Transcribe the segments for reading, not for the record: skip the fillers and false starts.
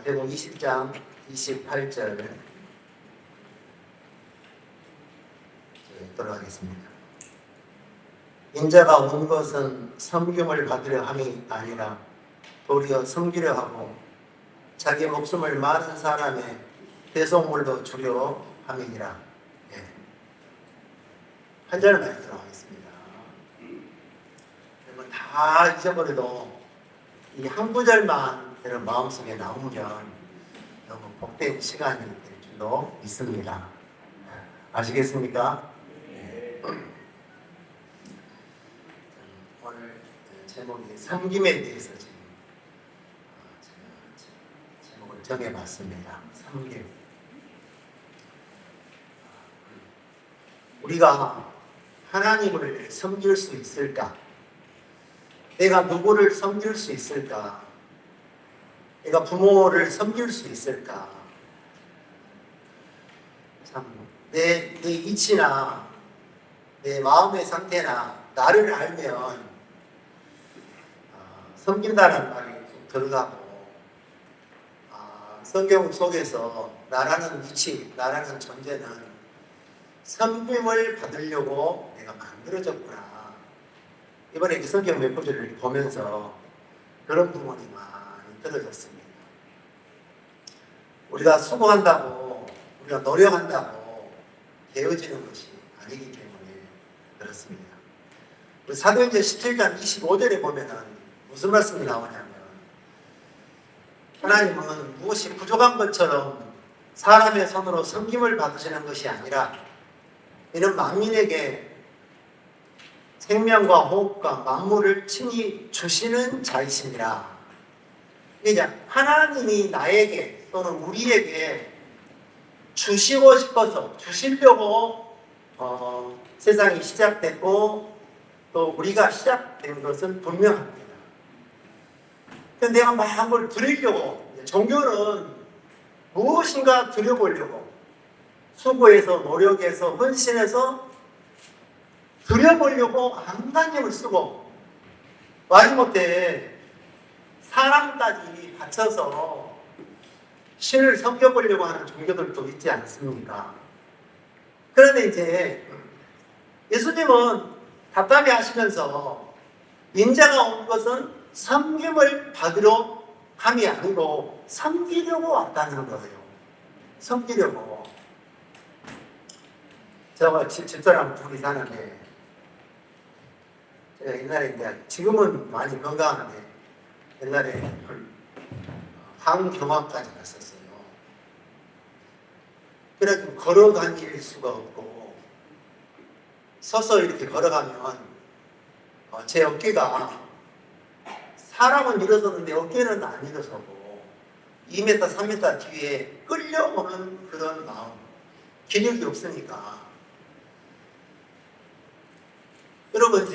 마태복음 20장 28절 읽도록 하겠습니다. 인자가 온 것은 섬김을 받으려 함이 아니라 도리어 섬기려 하고 자기 목숨을 많은 사람의 대속물로 주려 함이니라. 한 절만 읽도록 하겠습니다. 여러분 다 잊어버려도 이 한 구절만 여러분 마음속에 나오면 너무 복된 시간이 될 줄로 믿습니다. 아시겠습니까? 오늘 제목이 섬김에 대해서 지금 제목을 정해봤습니다. 섬김. 우리가 하나님을 섬길 수 있을까? 내가 누구를 섬길 수 있을까? 내가 부모를 섬길 수 있을까? 참, 내 이치나 내 마음의 상태나 나를 알면 섬긴다는 말이 좀 들어가고 성경 속에서 나라는 위치, 나라는 존재는 섬김을 받으려고 내가 만들어졌구나. 이번에 성경 몇 구절을 보면서 그런 부분이 많이 떨어졌습니다. 우리가 수고한다고, 우리가 노력한다고 되어지는 것이 아니기 때문에 그렇습니다. 사도행전 17장 25절에 보면은 무슨 말씀이 나오냐면 하나님은 무엇이 부족한 것처럼 사람의 손으로 섬김을 받으시는 것이 아니라 이는 만민에게 생명과 호흡과 만물을 친히 주시는 자이십니다. 그러니까 하나님이 나에게 또는 우리에게 주시고 싶어서 주시려고 세상이 시작됐고 또 우리가 시작된 것은 분명합니다. 그런데 내가 막 뭘 드리려고 종교는 무엇인가 드려보려고 수고해서 노력해서 헌신해서 드려보려고 안간힘을 쓰고 마지못해 사람까지 바쳐서 신을 섬겨보려고 하는 종교들도 있지 않습니까? 그런데 이제 예수님은 답답해 하시면서 인자가 온 것은 섬김을 받으러 함이 아니고 섬기려고 왔다는 거예요. 섬기려고. 제가 집사람 둘이 사는데 제가 옛날에 이제 지금은 많이 건강한데 옛날에 항경화까지 갔었어요. 그래서 걸어다닐 수가 없고 서서 이렇게 걸어가면 제 어깨가 사람은 일어섰는데 어깨는 안 일어서고 2m, 3m 뒤에 끌려오는 그런 마음, 기력이 없으니까. 여러분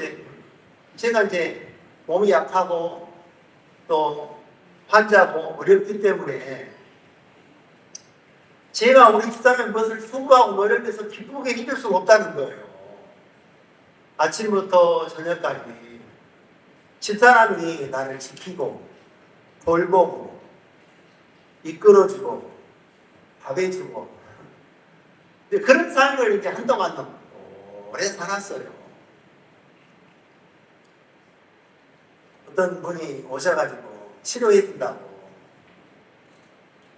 제가 이제 몸이 약하고 또 환자고 어렵기 때문에 제가 우리 집사람의 것을 수고하고 노력해서 기쁘게 이길 수가 없다는 거예요. 아침부터 저녁까지 집사람이 나를 지키고 돌보고 이끌어주고 밥해주고 그런 삶을 이제 한동안 오래 살았어요. 어떤 분이 오셔가지고 치료해 준다고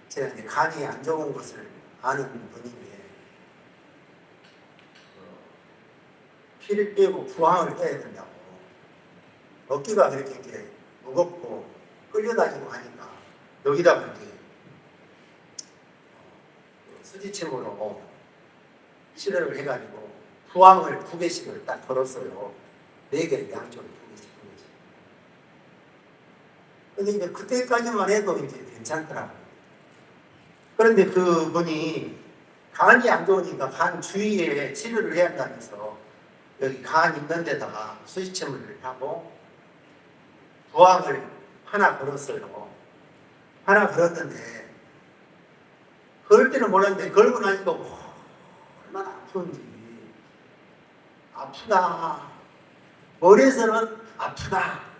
제가 이제 간이 안 좋은 것을 아는 분인데 피를 빼고 부항을 해야 된다고 어깨가 그렇게 이제 무겁고 끌려다니고 하니까 여기다가 이제 수지침으로 치료를 해가지고 부항을 2개씩을 딱 걸었어요. 4개를 양쪽으로 2개씩. 근데 이제 그때까지만 해도 이제 괜찮더라고요. 그런데 그분이 간이 안 좋으니까 간 주위에 치료를 해야 한다면서 여기 간 있는 데다가 수지침을 하고 부항을 하나 걸었어요. 하나 걸었는데 그럴 때는 몰랐는데 걸고 나니까 얼마나 아픈지 아프다. 머리에서는 아프다.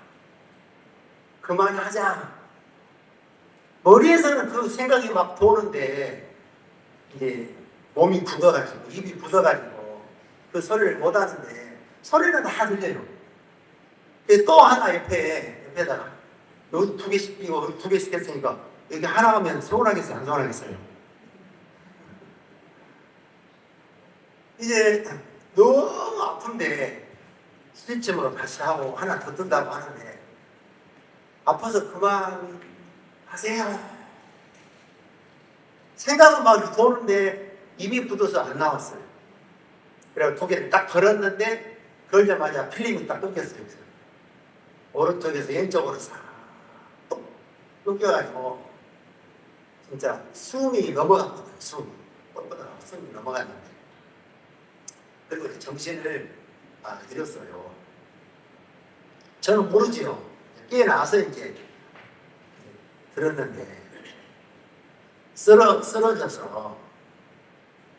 그만하자. 머리에서는 그 생각이 막 도는데 이제 몸이 굳어가지고 입이 굳어가지고 그 소리를 못 하는데 소리는 다 들려요. 또 하나 옆에다가 여기 2개씩 끼고 여기 2개씩 했으니까 여기 하나 하면 서운하겠어요, 안 서운하겠어요? 이제 너무 아픈데 스티치으로 다시 하고 하나 더 뜬다고 하는데 아파서 그만 하세요. 생각은 막 도는데 입이 굳어서 안 나왔어요. 그래서 2개를 딱 걸었는데 걸자마자 필름이 딱 끊겼어요. 오른쪽에서 왼쪽으로 싹 끊겨가지고 진짜 숨이 넘어갔거든요. 숨이 넘어갔는데 그리고 정신을 잃었어요. 저는 모르지요. 깨어나서 이제 들었는데 쓰러져서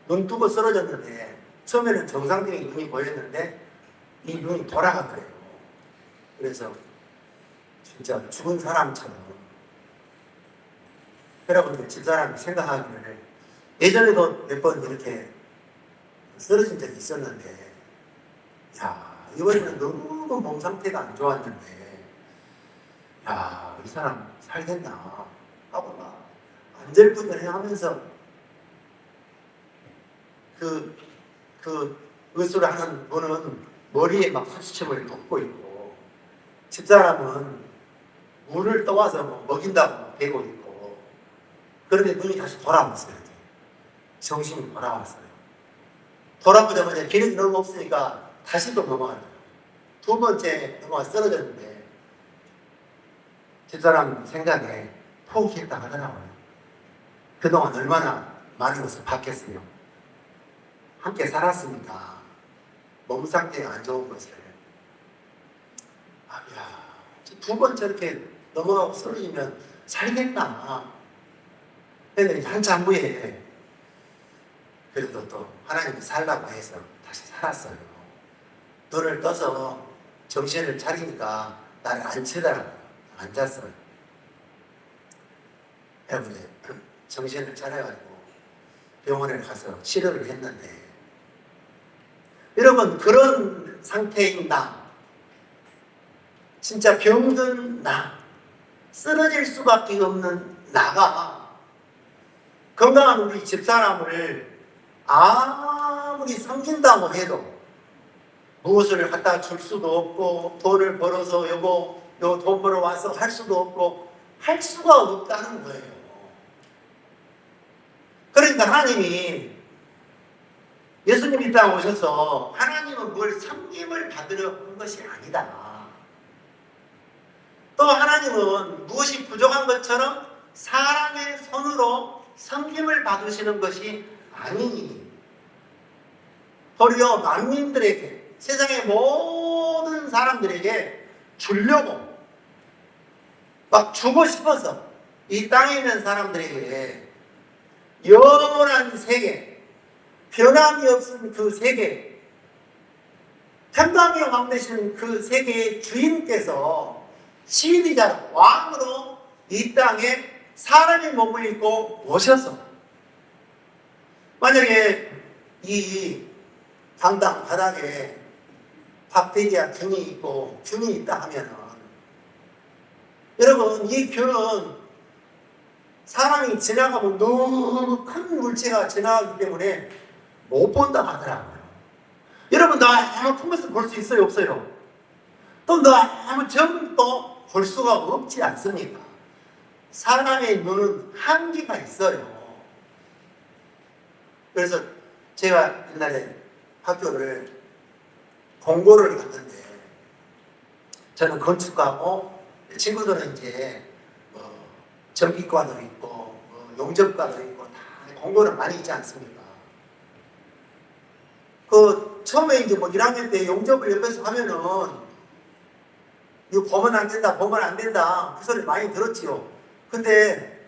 눈 뜨고 쓰러졌는데 처음에는 정상적인 눈이 보였는데 이 눈이 돌아가더래요. 그래서 진짜 죽은 사람처럼. 여러분들 집사람이 생각하기를 예전에도 몇 번 이렇게 쓰러진 적이 있었는데 야 이번에는 너무 몸 상태가 안 좋았는데 야 이 사람 살겠나 하고 막 안절부절 하면서 그 의술을 하는 분은 머리에 막 수치침을 덮고 있고 집사람은 물을 떠와서 먹인다고 대고 있고 그런데 눈이 다시 돌아왔어요. 정신이 돌아왔어요. 돌아보자마자 기력이 너무 없으니까 다시 또 넘어가요. 2번째 넘어가 쓰러졌는데 집사람 생각에 포기했다 하더라고요. 그동안 얼마나 많은 것을 봤겠어요. 함께 살았으니까 몸 상태가 안 좋은 것을 야 2번 저렇게 넘어가고 쓰러지면 살겠나. 근데 한참 후에 그래도 또 하나님이 살라고 해서 다시 살았어요. 눈을 떠서 정신을 차리니까 나를 안 치더라고요. 앉았어요. 여러분 정신을 차려가지고 병원에 가서 치료를 했는데 여러분 그런 상태인 나 진짜 병든 나 쓰러질 수밖에 없는 나가 건강한 우리 집사람을 아무리 섬긴다고 해도 무엇을 갖다 줄 수도 없고 돈을 벌어서 요 돈 벌어 와서 할 수도 없고 할 수가 없다는 거예요. 그러니까 하나님이 예수님이 딱 오셔서 하나님은 뭘 섬김을 받으려 온 것이 아니다. 또 하나님은 무엇이 부족한 것처럼 사람의 손으로 섬김을 받으시는 것이 아니니 도리어 만민들에게 세상의 모든 사람들에게 주려고 막 주고 싶어서 이 땅에 있는 사람들에게 영원한 세계 변함이 없은 그 세계 편방의 왕 되시는 그 세계의 주인께서 시인이자 왕으로 이 땅에 사람의 몸을 입고 오셔서 만약에 이 강당 바닥에 박대기와 균이 있고 균이 있다 하면 여러분 이 균은 사람이 지나가면 너무 큰 물체가 지나가기 때문에 못 본다 하더라고요. 여러분 너무 큰 것을 볼 수 있어요 없어요? 또 너무 적은 또 볼 수가 없지 않습니까? 사람의 눈은 한계가 있어요. 그래서 제가 옛날에 학교를 공고를 갔는데 저는 건축가고 친구들은 이제 전기과도 있고 용접과도 있고 다 공고를 많이 있지 않습니까? 그 처음에 이제 1학년 때 용접을 옆에서 하면은 이거 보면 안 된다, 보면 안 된다 그 소리 많이 들었지요. 근데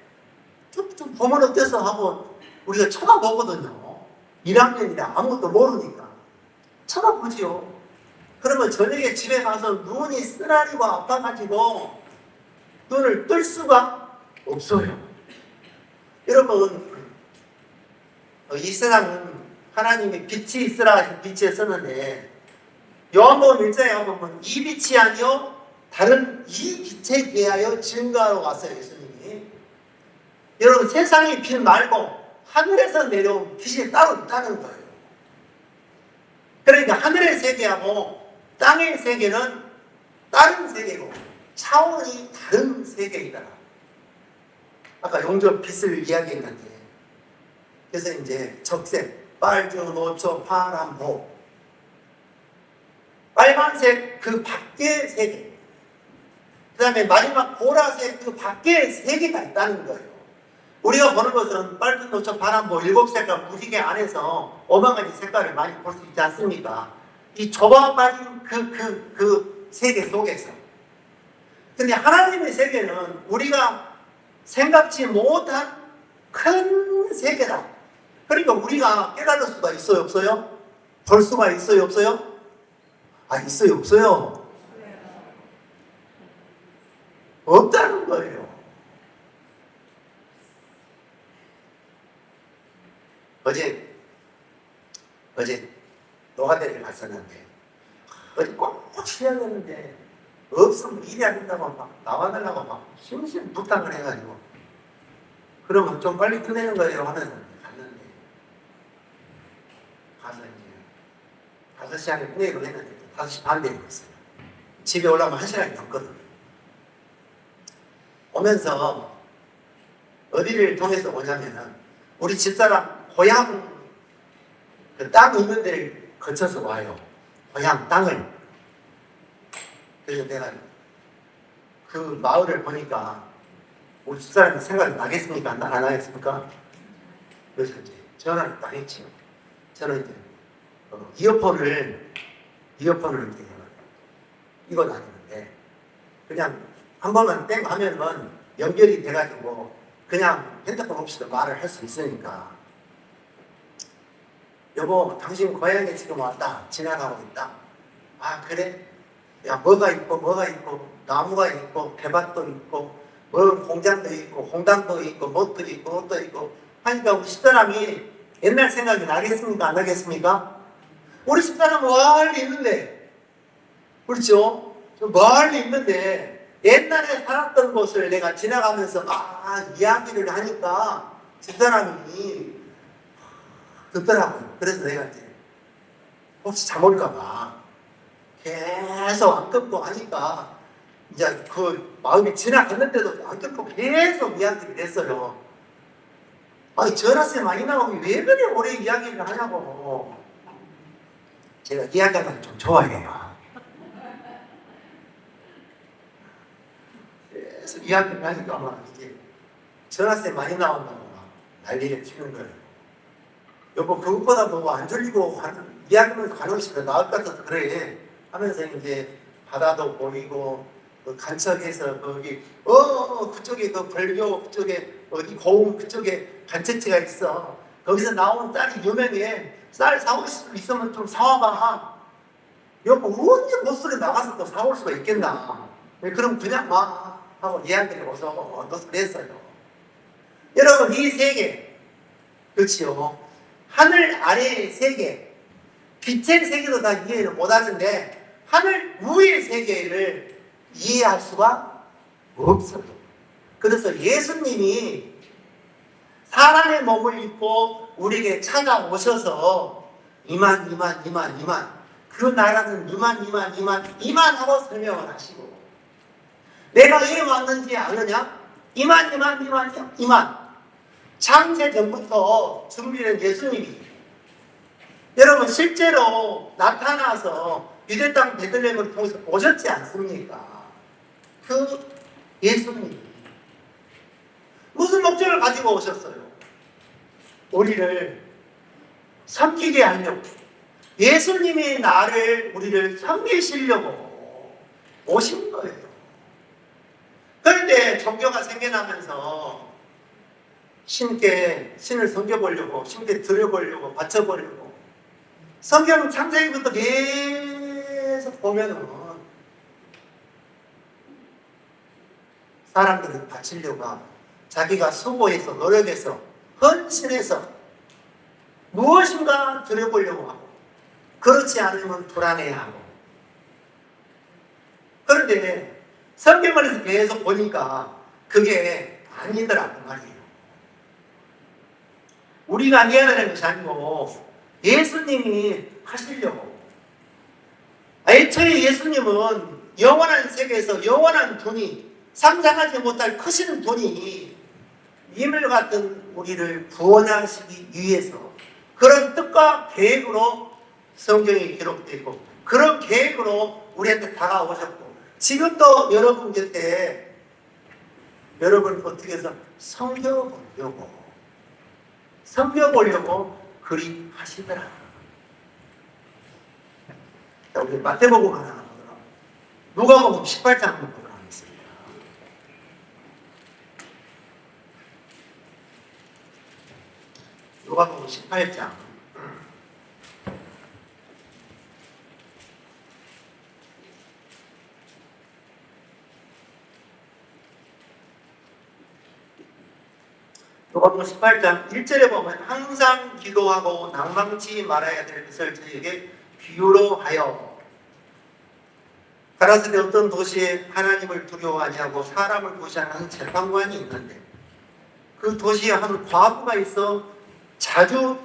좀 보면 어때서 하고 우리가 쳐다보거든요. 1학년이라 아무것도 모르니까 쳐다보지요. 그러면 저녁에 집에 가서 눈이 쓰라리고 아파가지고 눈을 뜰 수가 없어요. 여러분, 이 세상은 하나님이 빛이 있으라 하신 빛에 썼는데, 요한복음 1장에 보면 이 빛이 아니요 다른 이 빛에 대하여 증거하러 왔어요, 예수님이. 여러분, 세상의 빛 말고 하늘에서 내려온 빛이 따로 있다는 거예요. 그러니까 하늘의 세계하고 땅의 세계는 다른 세계고 차원이 다른 세계이다. 아까 용접 빛을 이야기했는데, 그래서 이제 적색, 빨주, 노초, 파란, 보, 빨간색 그 밖의 세계, 그 다음에 마지막 보라색 그 밖의 세계가 있다는 거예요. 우리가 보는 것은 빨간, 노초, 파란, 보 7색깔 무지개 안에서 5만가지 색깔을 많이 볼 수 있지 않습니까? 이 좁아빠진 그 세계 속에서. 근데 하나님의 세계는 우리가 생각지 못한 큰 세계다. 그러니까 우리가 깨달을 수가 있어요, 없어요? 볼 수가 있어요, 없어요? 있어요, 없어요? 없다는 거예요. 어제 노가다를 갔었는데, 어제 꼭 해야 되는데 없으면 일이 안 된다고 막 나와달라고 막 심심 부탁을 해가지고, 그러면 좀 빨리 끝내는 거예요 하면서 갔는데, 가서 이제 5시 안에 끝내기로 했는데 5시 반 되었어요. 집에 올라오면 1시간이 넘거든요. 오면서 어디를 통해서 오냐면은 우리 집사람 고향 그 땅 있는 데를 거쳐서 와요. 고향 땅을. 그래서 내가 그 마을을 보니까 우리 집사람이 생각이 나겠습니까? 안 나겠습니까? 그래서 이제 전화를 딱 했지요. 저는 이제 이어폰을 이렇게 이거 다니는데, 그냥 한 번만 땡 하면은 연결이 돼가지고 그냥 핸드폰 없이도 말을 할 수 있으니까, 여보, 당신 고향에 지금 왔다. 지나가고 있다. 아, 그래? 야, 뭐가 있고, 나무가 있고, 대밭도 있고, 공장도 있고, 홍당도 있고, 뭣도 있고, 뭣도 있고 하니까 우리 집사람이 옛날 생각이 나겠습니까? 안 나겠습니까? 우리 집사람 멀리 있는데, 그렇죠? 멀리 있는데 옛날에 살았던 곳을 내가 지나가면서 이야기를 하니까 집사람이 듣더라고요. 그래서 내가 이제 혹시 잠 올까봐 계속 안 끊고 하니까, 이제 그 마음이 지나갔는데도 안 끊고 계속 이야기를 했어요. 전화세 많이 나오면 왜 그래 오래 이야기를 하냐고. 제가 이야기하는 걸 좀 좋아해요. 그래서 이야기를 하니까 막 이제 전화세 많이 나온다고 막 난리를 치는 거예요. 여보, 그것보다도 안 졸리고 이야기는 간혹씩 더 나을 것 같아서 그래 하면서 이제 바다도 보이고, 간척해서 거기 그쪽에 그 벌교 그쪽에 어디 고흥 그쪽에 간척지가 있어. 거기서 나오는 쌀이 유명해. 쌀 사올 수 있으면 좀 사와봐. 여보, 언제 못소리 나가서 또 사올 수가 있겠나. 그럼 그냥 막 하고 이야기를 어서 했어요. 여러분, 이 세계, 그렇지요, 하늘 아래의 세계, 빛의 세계도 다 이해를 못하는데 하늘 위의 세계를 이해할 수가 없어요. 그래서 예수님이 사람의 몸을 입고 우리에게 찾아오셔서 이만 그 나라는 이만 하고 설명을 하시고, 내가 왜 왔는지 아느냐? 이만 창세 전부터 준비된 예수님이, 여러분, 실제로 나타나서 유대 땅 베들레헴을 통해서 오셨지 않습니까? 그 예수님이 무슨 목적을 가지고 오셨어요? 우리를 섬기게 하려고, 예수님이 우리를 섬기시려고 오신 거예요. 그런데 종교가 생겨나면서 신을 섬겨보려고, 신께 드려보려고, 바쳐보려고, 성경 창세기부터 계속 보면은 사람들을 바치려고 하고, 자기가 수고해서 노력해서 헌신해서 무엇인가 드려보려고 하고 그렇지 않으면 불안해하고 그런데 성경을 계속 보니까 그게 아니더라고 말이에요. 우리가 해야 되는 것이 아니고 예수님이 하시려고. 애초에 예수님은 영원한 세계에서 영원한 돈이 상상하지 못할 크신 돈이 이물 같은 우리를 구원하시기 위해서 그런 뜻과 계획으로 성경에 기록되어 있고 그런 계획으로 우리한테 다가오셨고 지금도 여러분 곁에 여러분 어떻게 해서 섬겨보려고 그리 하시더라. 자, 우리 마태복음 하나 보도록 누가복음 18장 한번 보도록 하겠습니다. 누가복음 18장 누가복음 18장 1절에 보면 항상 기도하고 낭망치 말아야 될 것을 저에게 비유로 하여 가라사대 어떤 도시에 하나님을 두려워 아니하고 사람을 무시하는 재판관이 있는데 그 도시에 한 과부가 있어 자주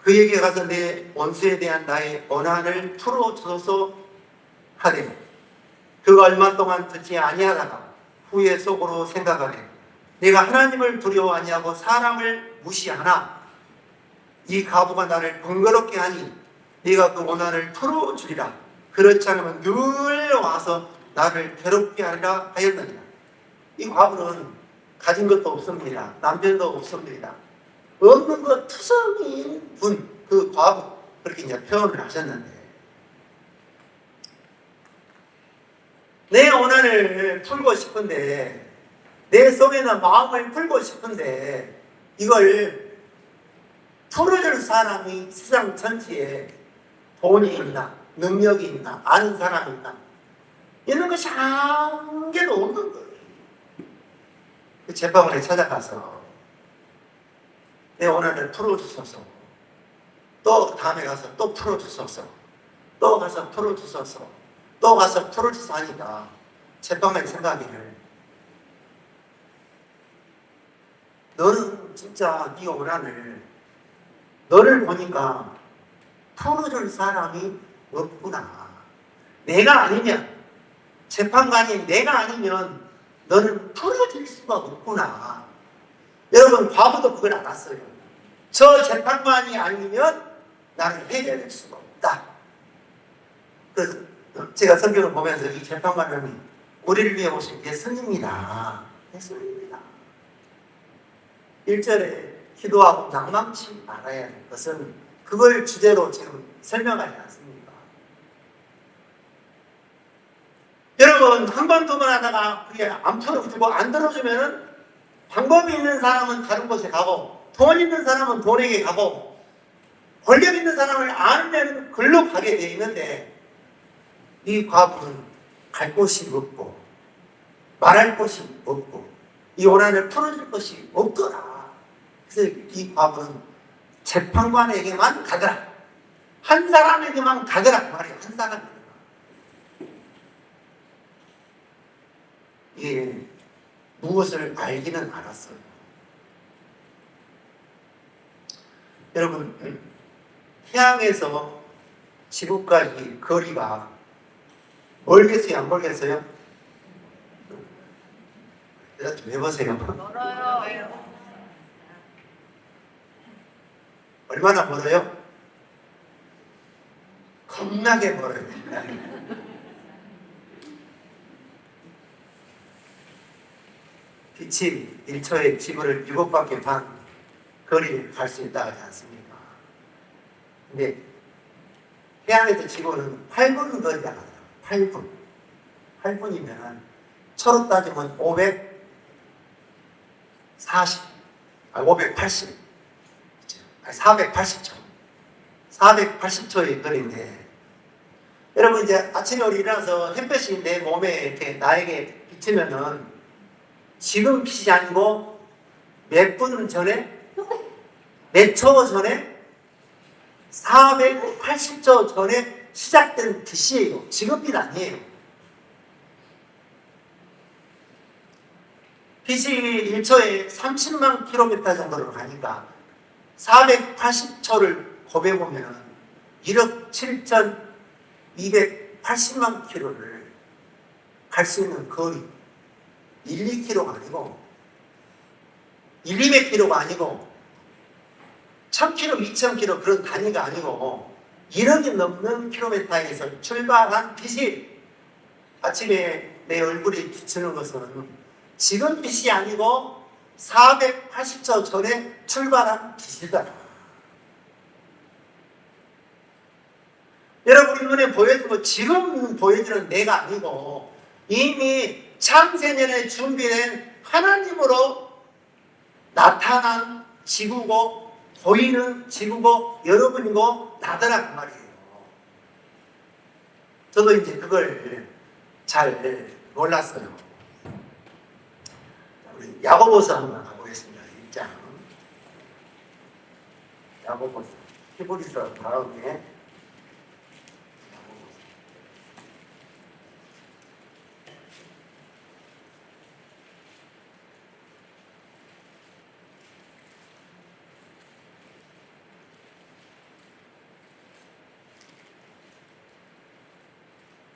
그에게 가서 내 원수에 대한 나의 원한을 풀어줘서 하되 그가 얼마 동안 듣지 아니하다가 후에 속으로 생각하되 내가 하나님을 두려워 아니하고 사람을 무시하나 이 과부가 나를 번거롭게 하니 네가 그 원한을 풀어주리라. 그렇지 않으면 늘 와서 나를 괴롭게 하리라 하였느니라. 이 과부는 가진 것도 없습니다. 남편도 없습니다. 없는 것 투성인 분, 그 과부 그렇게 이제 표현을 하셨는데 내 원한을 풀고 싶은데 내 속에는 마음을 풀고 싶은데 이걸 풀어줄 사람이 세상 전체에 돈이 있나 능력이 있나 아는 사람이 있나 있는 것이 한 개도 없는 거예요. 그 재판관에 찾아가서 내 원한을 풀어주소서 또 다음에 가서 또 풀어주소서 또 가서 풀어주소서 또 가서 풀어주소서 하니까 재판관이 생각하기를 너는 진짜 네 원한을 너를 보니까 풀어줄 사람이 없구나. 내가 아니면 재판관이 내가 아니면 너는 풀어줄 수가 없구나. 여러분 과부도 그걸 알았어요. 저 재판관이 아니면 나를 해결할 수가 없다. 그래서 제가 성경을 보면서 이 재판관은 우리를 위해 오신 예수님이다. 예수님이다. 1절에 기도하고 낭망치 말아야 할 것은 그걸 주제로 지금 설명하지 않습니까? 여러분 한 번 두 번 하다가 그게 안 풀어주고 안 들어주면은 방법이 있는 사람은 다른 곳에 가고 돈 있는 사람은 돈에게 가고 권력 있는 사람을 아는 글로 가게 돼 있는데 이 과부는 갈 곳이 없고 말할 곳이 없고 이 원한을 풀어줄 것이 없더라. 그래서 이 과부는 재판관에게만 가더라. 한 사람에게만 가더라. 말이야. 한 사람에게만. 예, 무엇을 알기는 알았어요. 여러분 태양에서 지구까지 거리가 멀겠어요? 안 멀겠어요? 대답 좀 해보세요. 멀어요. 얼마나 멀어요? 겁나게 멀어요. 빛이 1초에 지구를 7바퀴 반 거리를 갈 수 있다고 하지 않습니까? 근데 태양에서 지구는 8분 거리가 나요. 8분. 8분이면 초로 따지면 580. 480초. 480초의 거리인데 여러분 이제 아침에 우리 일어나서 햇볕이 내 몸에 이렇게 나에게 비치면은 지금 빛이 아니고 몇 분 전에, 몇 초 전에, 480초 전에 시작된 빛이에요. 지금 빛 아니에요. 빛이 1초에 30만 킬로미터 정도로 가니까 480초를 곱해보면 1억 7,280만 킬로를 갈 수 있는 거리. 1, 2km가 아니고 1, 200km가 아니고 1000km, 2000km 그런 단위가 아니고 1억이 넘는 킬로미터에서 출발한 빛이 아침에 내 얼굴에 비추는 것은 지금 빛이 아니고 480초 전에 출발한 빛이다. 여러분 눈에 보여주고 지금 보여주는 내가 아니고 이미 창세년에 준비된 하나님으로 나타난 지구고 보이는 지구고 여러분이고 나더란 말이에요. 저도 이제 그걸 잘 몰랐어요. 우리 야고보서 한번 가보겠습니다. 1장 야고보서 히브리서 다음에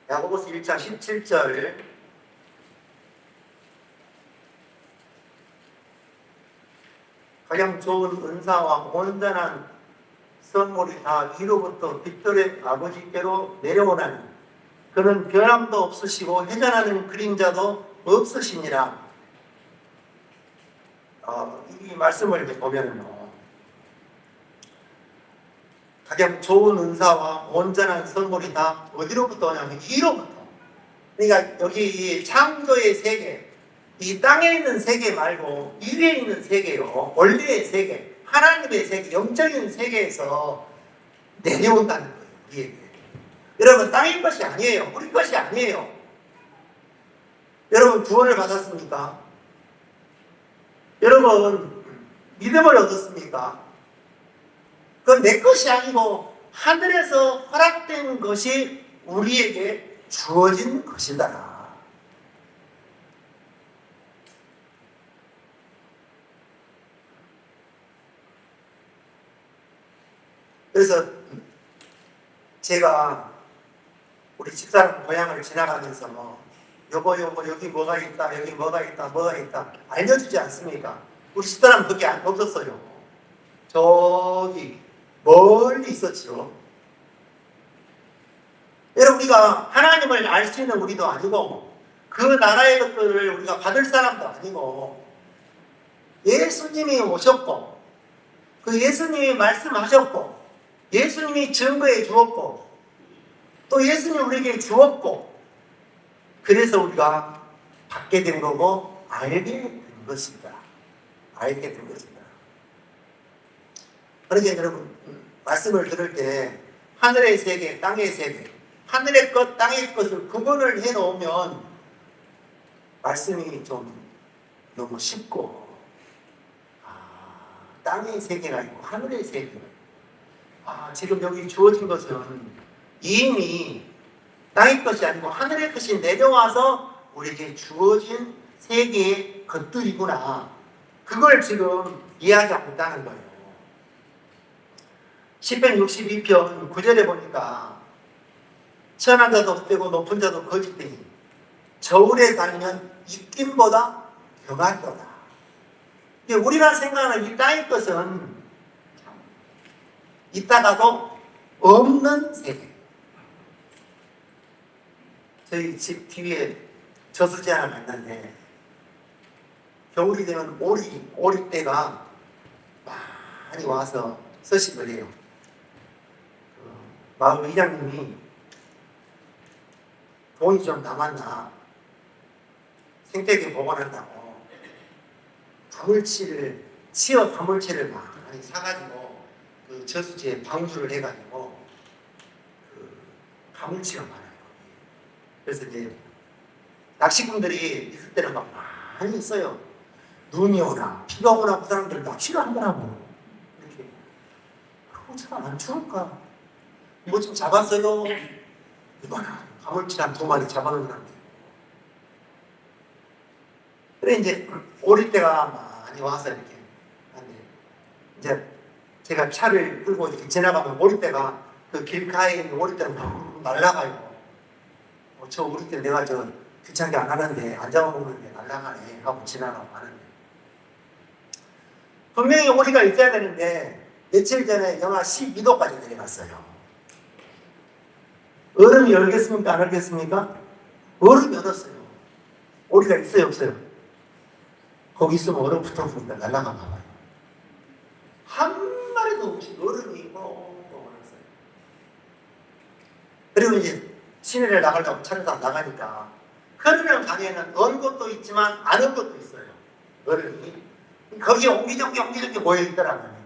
야고보서 1장 17절 가장 좋은 은사와 온전한 선물이 다 위로부터 빛들의 아버지께로 내려오나니 그는 변함도 없으시고 회전하는 그림자도 없으시니라. 이 말씀을 보면요, 가장 좋은 은사와 온전한 선물이 다 어디로부터 오냐면 위로부터. 그러니까 여기 이 창조의 세계, 이 땅에 있는 세계 말고 위에 있는 세계요, 원리의 세계, 하나님의 세계, 영적인 세계에서 내려온다는 거예요. 우리에게. 여러분 땅의 것이 아니에요. 우리 것이 아니에요. 여러분 구원을 받았습니까? 여러분 믿음을 얻었습니까? 그건 내 것이 아니고 하늘에서 허락된 것이 우리에게 주어진 것이다. 그래서 제가 우리 집사람 고향을 지나가면서 여보 여기 뭐가 있다, 여기 뭐가 있다 알려주지 않습니까? 우리 집사람 그게 없었어요. 저기 멀리 있었죠. 여러분 우리가 하나님을 알 수 있는 우리도 아니고 그 나라의 것들을 우리가 받을 사람도 아니고 예수님이 오셨고 그 예수님이 말씀하셨고 예수님이 증거해 주었고 또 예수님이 우리에게 주었고 그래서 우리가 받게 된 거고 알게 된 것입니다. 알게 된 것입니다. 그러니까 여러분 말씀을 들을 때 하늘의 세계, 땅의 세계, 하늘의 것, 땅의 것을 구분을 해놓으면 말씀이 좀 너무 쉽고 땅의 세계가 있고 하늘의 세계, 지금 여기 주어진 것은 이미 땅의 것이 아니고 하늘의 것이 내려와서 우리에게 주어진 세계의 것들이구나. 그걸 지금 이야기하고 있다는 거예요. 시편 62편 9절에 보니까 천한 자도 헛되고 높은 자도 거짓되니 저울에 달면 입김보다 경하도다. 우리가 생각하는 이 땅의 것은 있다가도 없는 세계. 저희 집 뒤에 저수지 하나 있는데 겨울이 되면 오리떼가 많이 와서 서식을 해요. 마을 이장님이 돈이 좀 남았나 생태계 보관한다고 치어 가물치를 많이 사가지고 그 저수지에 방주를 해가지고 그 가물치가 많아요. 그래서 이제 낚시꾼들이 있을 때는 막 많이 있어요. 눈이 오나 비가 오나 그 사람들 납치를 한다고 이렇게. 그러고 잘안 죽을까? 뭐 좀 잡았어요? 이거나 가물치한 2마리 잡아놓는데. 그래 이제 오리떼가 많이 와서 이렇게 하는데, 이제 제가 차를 끌고 이렇게 지나가면 오리떼가 그 길가에 있는 오리떼는 막 날아가요. 저 오리떼 내가 저 귀찮게 안 하는데 안 잡아먹는데 날아가네 하고 지나가고 하는데, 분명히 오리가 있어야 되는데 며칠 전에 영하 12도까지 내려갔어요. 얼음이 얼겠습니까? 안 얼겠습니까? 얼음이 얼었어요. 오리가 있어요? 없어요? 거기 있으면 얼음 붙어서 날아가 봐요. 한 마리도 없이 얼음이 뻥뻥 얼었어요. 그리고 이제 시내를 나가려고 차를 다 나가니까 흐르는 강에는 언 것도 있지만 안 언 것도 있어요. 얼음이. 거기에 옹기종기 모여있더라고요.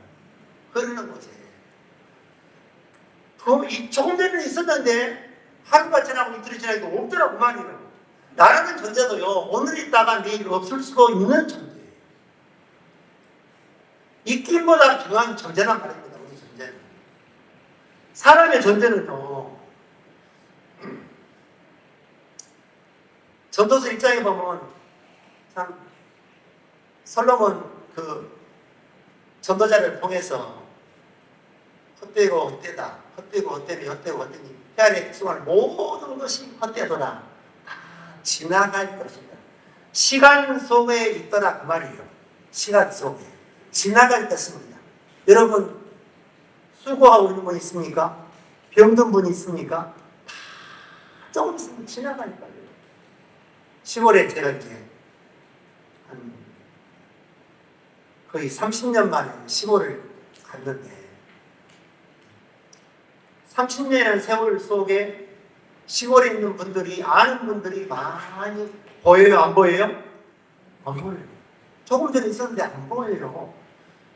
흐르는 곳에. 조금 전에 있었는데 하루가 지나고 이틀이 지나고 없더라고 말이에요. 나라는 존재도요, 오늘 있다가 내일 없을 수도 있는 존재예요. 있기보다 중요한 존재란 말입니다. 우리 존재는. 사람의 존재는요, 전도서 1장에 보면 참 솔로몬 그 전도자를 통해서 헛되고 헛되다, 헛되고 헛되니 헛되고 헛되니 헤아려 백성을 모든 것이 헛되도다, 다 지나갈 것이다. 시간 속에 있더라 그 말이에요. 시간 속에 지나갈 것입니다. 여러분 수고하고 있는 분 있습니까? 병든 분이 있습니까? 다 조금 있으면 지나가니까요. 10월에 제가 이제 한 거의 30년 만에 시골을 갔는데, 30년의 세월 속에 시골에 있는 분들이, 아는 분들이 많이 보여요? 안 보여요? 안 보여요. 조금 전에 있었는데 안 보여요.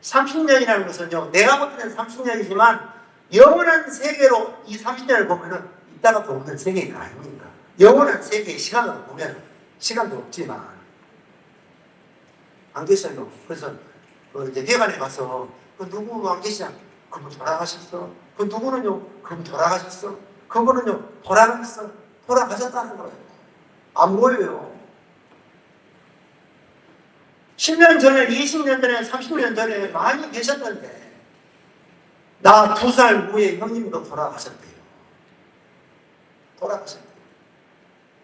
30년이라는 것은요, 내가 볼 때는 30년이지만 영원한 세계로 이 30년을 보면은 이따가 또 없는 세계가 아닙니까? 영원한 세계의 시간으로 보면 시간도 없지만 안 계셔요. 그래서 이제 회관에 가서 그 누구 안 계시냐? 그분 돌아가셨어. 그 누구는요? 그분 돌아가셨어. 그분은요? 돌아가셨어. 돌아가셨다는 거예요. 안 보여요. 10년 전에, 20년 전에, 30년 전에 많이 계셨는데, 나 2살 후에 형님도 돌아가셨대요. 돌아가셨대요.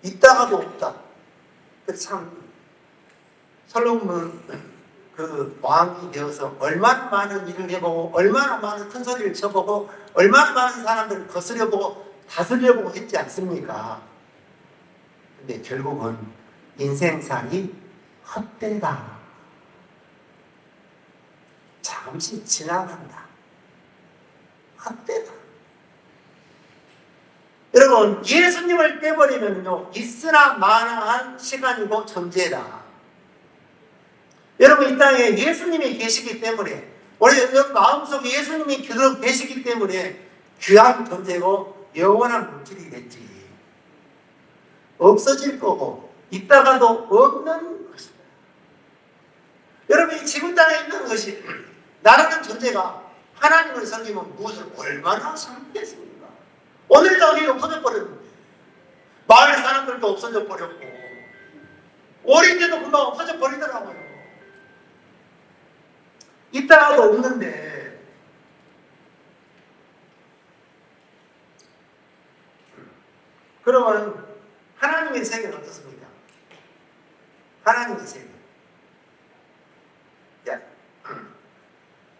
있다가도 없다. 참 솔로몬은 그 왕이 되어서 얼마나 많은 일을 해보고, 얼마나 많은 큰 소리를 쳐보고, 얼마나 많은 사람들을 거스려보고 다스려보고 했지 않습니까? 근데 결국은 인생살이 헛되다, 잠시 지나간다, 헛되다. 여러분, 예수님을 빼버리면요, 있으나 마나한 시간이고 존재다. 여러분, 이 땅에 예수님이 계시기 때문에, 원래 여러분 마음속에 예수님이 계시기 때문에 귀한 존재고 영원한 물질이 됐지. 없어질 거고 있다가도 없는 것이다. 여러분, 이 지구 땅에 있는 것이, 나라는 존재가 하나님을 섬기면 무엇을 얼마나 섬기겠습니까? 오늘 당연히 없어져 버렸는데, 마을 사람들도 없어져 버렸고, 어린데도 금방 없어져 버리더라고요. 있다가도 없는데, 그러면 하나님의 세계는 어떻습니까? 하나님의 세계.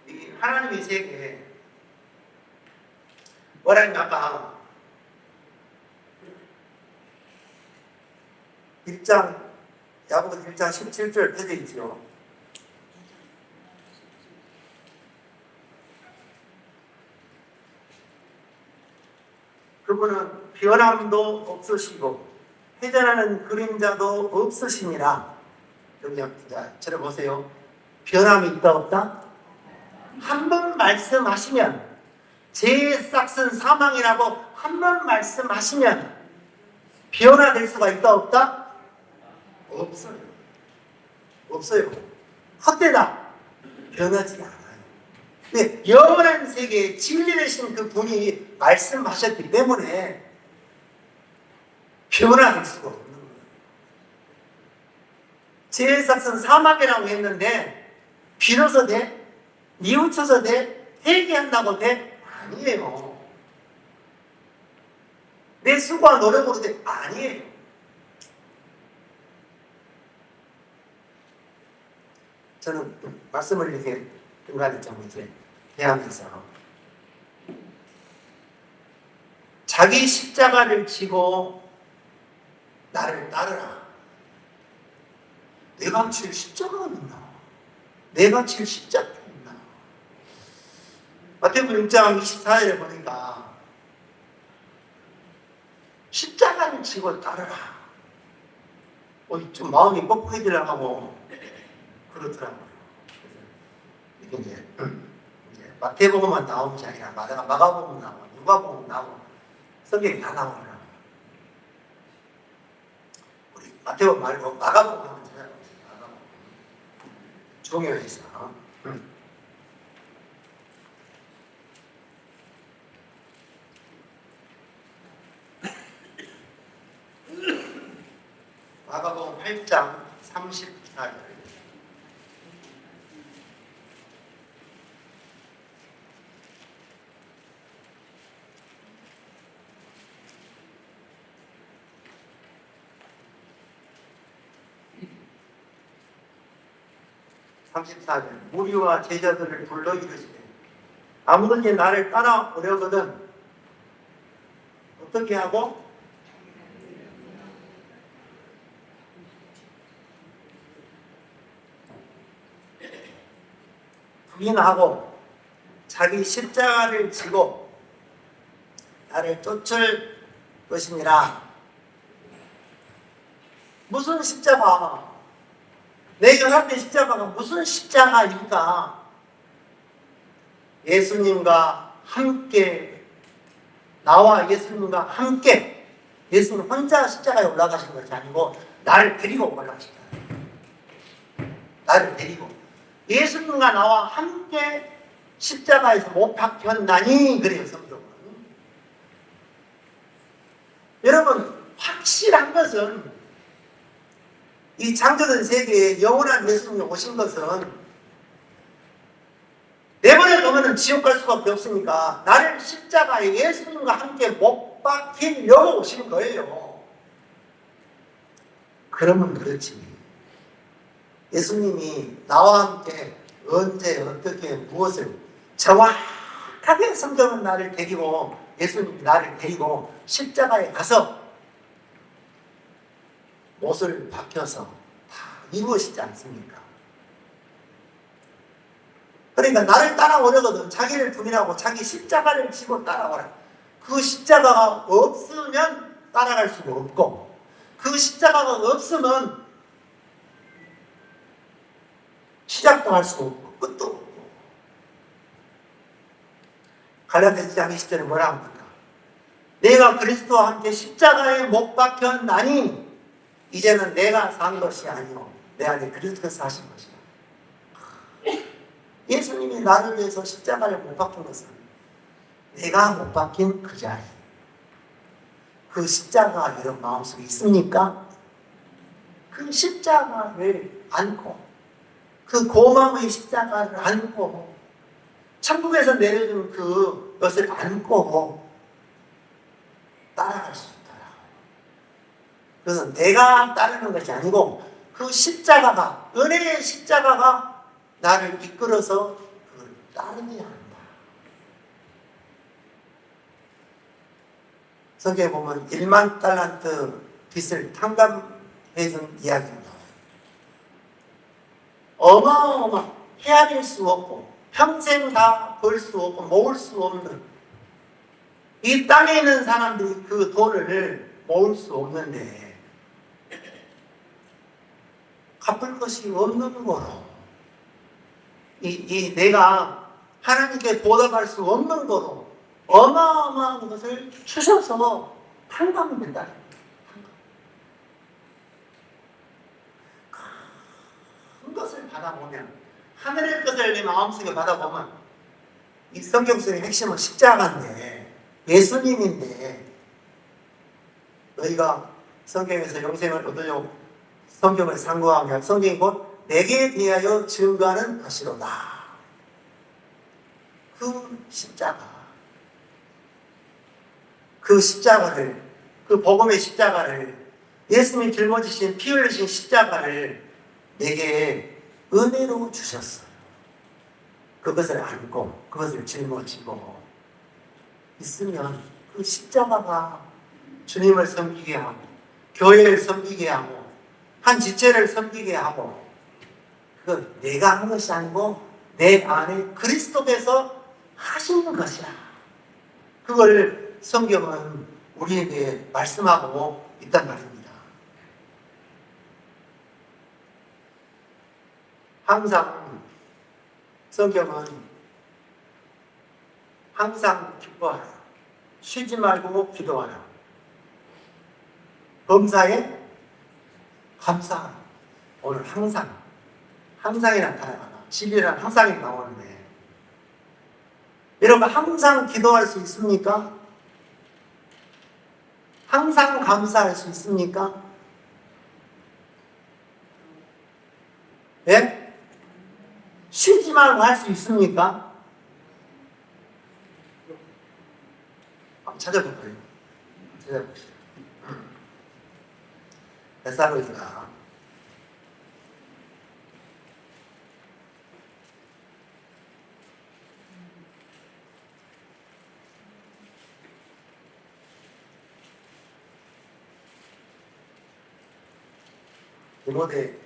이 하나님의 세계에 뭐라는 아까 1장, 야고보서 1장 17절 펴져 있죠. 그분은 변함도 없으시고 회전하는 그림자도 없으시니라. 여기 들어보세요. 변함이 있다 없다? 한 번 말씀하시면, 죄의 싹은 사망이라고 한 번 말씀하시면 변화될 수가 있다 없다? 없어요. 없어요. 헛되다. 변하지 않아요. 근데 영원한 세계에 진리 되신 그 분이 말씀하셨기 때문에 변화될 수가 없는 거예요. 제사선 사막이라고 했는데 비로소 돼? 뉘우쳐서 돼? 회개한다고 돼? 아니에요. 내 수고와 노력으로 돼? 아니에요. 저는 말씀을 이렇게 중간에 좀 이제 대하면서 자기 십자가를 지고 나를 따르라. 내가 질 십자가가 있나? 내가 질 십자가가 있나? 마태복음 6장 24절에 보니까 십자가를 지고 따르라. 좀 마음이 뻑뻑해지려고 하고 그렇더라고요. 이게 이제 마태복음만 나오는 게 아니라 마가복음 나오고 누가복음 나오고 성경이 다 나오더라고요. 우리 마태복음 말고 마가복음 한번 찾아보세요. 마가복음. 중요해서. 마가복음 8장 34절. 무리와 제자들을 불러 이르시되 아무든지 나를 따라오려거든 어떻게 하고 부인하고 자기 십자가를 지고 나를 쫓을 것이니라. 무슨 십자가? 내가 할 때 십자가가 무슨 십자가입니까? 예수님과 함께, 나와 예수님과 함께, 예수님 혼자 십자가에 올라가신 것이 아니고 나를 데리고 올라가신 거예요. 나를 데리고. 예수님과 나와 함께 십자가에서 못 박혔나니 그래요, 성경은. 여러분, 확실한 것은 이 창조된 세계에 영원한 예수님이 오신 것은 내버려 두면 지옥 갈 수밖에 없으니까 나를 십자가에 예수님과 함께 못 박히려고 오신 거예요. 그러면 그렇지. 예수님이 나와 함께 언제 어떻게 무엇을 정확하게 성경은 나를 데리고 예수님이 나를 데리고 십자가에 가서 못을 박혀서 다 이루어지지 않습니까? 그러니까 나를 따라오려거든 자기를 부인하고 자기 십자가를 지고 따라오라. 그 십자가가 없으면 따라갈 수가 없고 그 십자가가 없으면 시작도 할 수 없고 끝도 없고. 갈라디아서 2장 20절에 뭐라 합니까? 내가 그리스도와 함께 십자가에 못 박혔나니 이제는 내가 산 것이 아니오 내 안에 그리스도께서 사신 것이다. 예수님이 나를 위해서 십자가를 못 박힌 것은 내가 못 박힌 그 자리. 그 십자가가 여러분 마음속에 있습니까? 그 십자가를 안고 그 고마움의 십자가를 안고 천국에서 내려준 그것을 안고 따라갈 수 있다. 그래서 내가 따르는 것이 아니고 그 십자가가 은혜의 십자가가 나를 이끌어서 그걸 따르게 한다. 성경에 보면 1만 달란트 빚을 탕감해준 이야기입니다. 어마어마 헤아릴 수 없고 평생 다 벌 수 없고 모을 수 없는 이 땅에 있는 사람들이 그 돈을 모을 수 없는데 갚을 것이 없는 거로 내가 하나님께 보답할 수 없는 거로 어마어마한 것을 주셔서 탕감이 된다. 것을 받아보면, 하늘의 것을 내 마음속에 받아보면, 이 성경 속의 핵심은 십자가인데, 예수님인데, 너희가 성경에서 영생을 얻으려고 성경을 상고하며 성경이 곧 내게 대하여 증거하는 것이로다. 그 십자가, 그 십자가를, 그 복음의 십자가를, 예수님이 짊어지신 피 흘리신 십자가를 내게 은혜로 주셨어요. 그것을 안고 그것을 짊어지고 있으면 그 십자가가 주님을 섬기게 하고 교회를 섬기게 하고 한 지체를 섬기게 하고, 그건 내가 한 것이 아니고 내 안에 그리스도께서 하시는 것이야. 그걸 성경은 우리에게 말씀하고 있단 말입니다. 항상 성경은 항상 기뻐하라, 쉬지 말고 기도하라, 범사에 감사하라. 오늘 항상이 나타나잖아. 진리란 항상이 나오는데, 여러분 항상 기도할 수 있습니까? 항상 감사할 수 있습니까? 예? 쉬지 말고 할 수 있습니까? 한번 찾아볼까요? 찾아봅시다. 데살로니가 디모데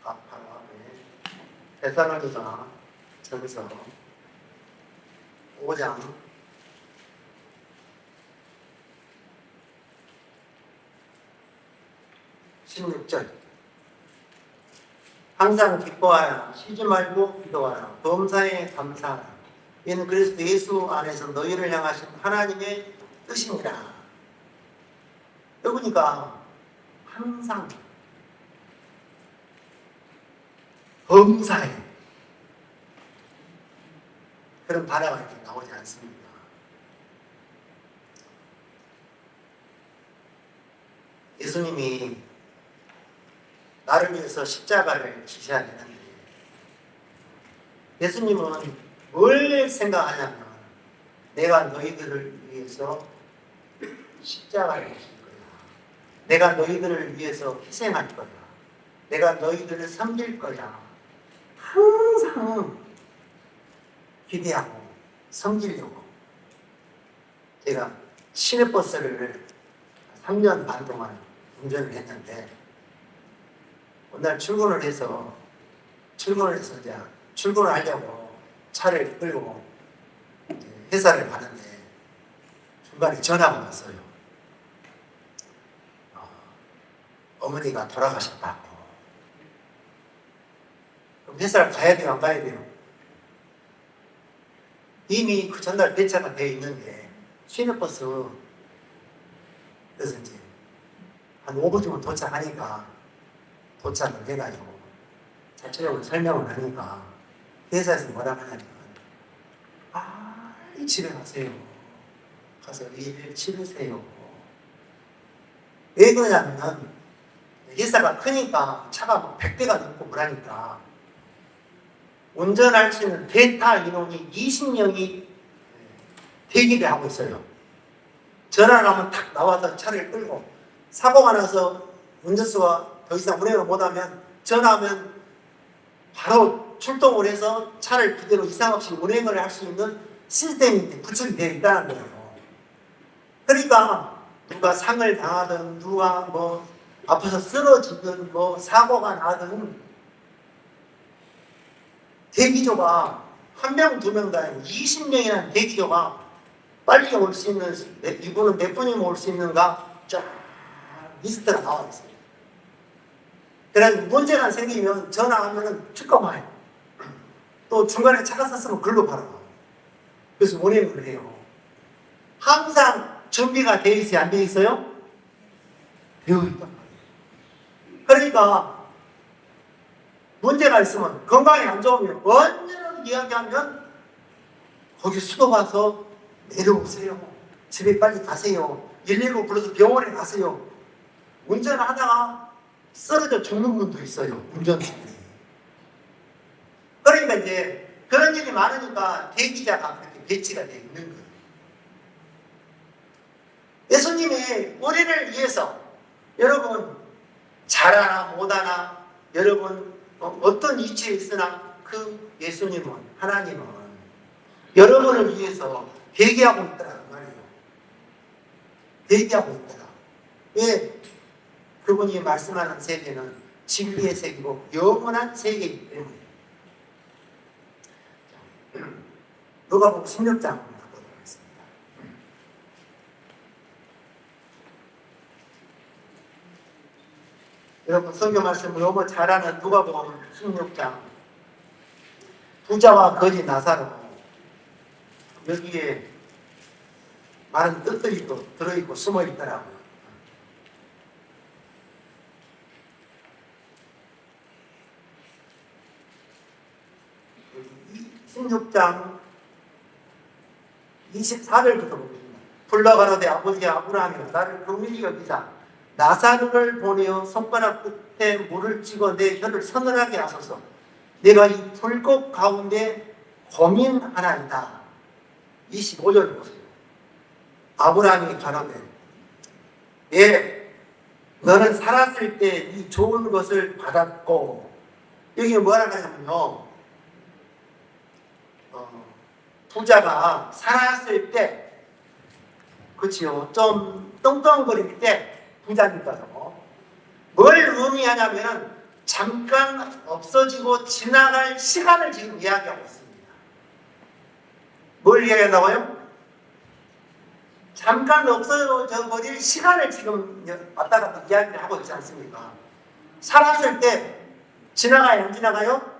앞에 데살로니가 전서 5장 16절, 항상 기뻐하라, 쉬지 말고 기도하라, 범사에 감사하라, 이는 그리스도 예수 안에서 너희를 향하신 하나님의 뜻입니다. 여기니까 항상 범사에 그런 단어가 이렇게 나오지 않습니다. 예수님이 나를 위해서 십자가를 지셔야 되는데, 예수님은 뭘 생각하냐면 내가 너희들을 위해서 십자가를 지실 거야, 내가 너희들을 위해서 희생할 거야, 내가 너희들을 섬길 거야. 항상 기대하고 섬기려고. 제가 시내버스를 3년 반 동안 운전을 했는데, 어느 날 출근을 해서 이제 출근을 하려고 차를 끌고 회사를 가는데 중간에 전화가 왔어요. 어머니가 돌아가셨다고. 그럼 회사를 가야 돼요, 안 가야 돼요? 이미 그 전날 배차가 되어 있는데 시내버스, 그래서 이제 한 5분쯤은 도착하니까 도착을 해가지고 자체적으로 설명을 하니까 회사에서 뭐라 하냐면, 집에 가세요. 가서 일 치르세요. 왜 그러냐면 회사가 크니까 차가 막 100대가 넘고 그러니까 운전할 수 있는 대타 인원이 20명이 대기를 하고 있어요. 전화를 하면 탁 나와서 차를 끌고, 사고가 나서 운전수가 더 이상 운행을 못하면 전화하면 바로 출동을 해서 차를 그대로 이상 없이 운행을 할 수 있는 시스템이 구축이 되어 있다는 거예요. 그러니까 누가 상을 당하든 누가 뭐 앞에서 쓰러지든 뭐 사고가 나든 대기조가 한 명, 두 명도 아니고 20명이라는 대기조가 빨리 올 수 있는, 이분은 몇 분이면 올 수 있는가 쫙 리스트가 나와 있어요. 그래서 문제가 생기면 전화하면 축구만 또 중간에 차가 섰으면 글로 바로. 그래서 운행을 해요. 항상 준비가 되어 있어요, 안 되어 있어요? 되어 있단 말이에요. 그러니까 문제가 있으면, 건강이 안 좋으면, 언제나 이야기하면 거기 수도 가서 내려오세요. 집에 빨리 가세요. 119 불러서 병원에 가세요. 운전하다가 쓰러져 죽는 분도 있어요. 운전자들이. 그러니까 이제 그런 일이 많으니까 대기자가 그렇게 배치가 되어 있는 거예요. 예수님이 우리를 위해서, 여러분 잘하나 못하나, 여러분 어떤 위치에 있으나 그 예수님은, 하나님은 여러분을 위해서 대기하고 있다는 말이에요. 대기하고 있다. 왜? 그분이 말씀하는 세계는 진리의 세계고 영원한 세계이기 때문에. 누가복음 16장 보도록 하겠습니다. 여러분 성경 말씀을 너무 잘 아는 누가복음 16장, 부자와 거지 나사로, 여기에 많은 뜻들이 또 들어있고 숨어 있더라고요. 16장 24절부터 보겠습니다. 불러가로되 아버지 아브라함이여 나를 긍휼히 여기사 나사로를 보내어 손가락 끝에 물을 찍어 내 혀를 서늘하게 하소서. 내가 이 불꽃 가운데 고민하나이다. 25절 보세요. 아브라함이 가로되 예, 너는 살았을 때 이 좋은 것을 받았고, 여기 뭐라 하냐면요, 부자가 살았을 때, 그치요, 좀 떵떵거릴 때 부자니까요. 뭘 의미하냐면 잠깐 없어지고 지나갈 시간을 지금 이야기하고 있습니다. 뭘 이야기한다고요? 잠깐 없어져 버릴 시간을 지금 왔다 갔다 이야기를 하고 있지 않습니까? 살았을 때 지나가요, 안 지나가요?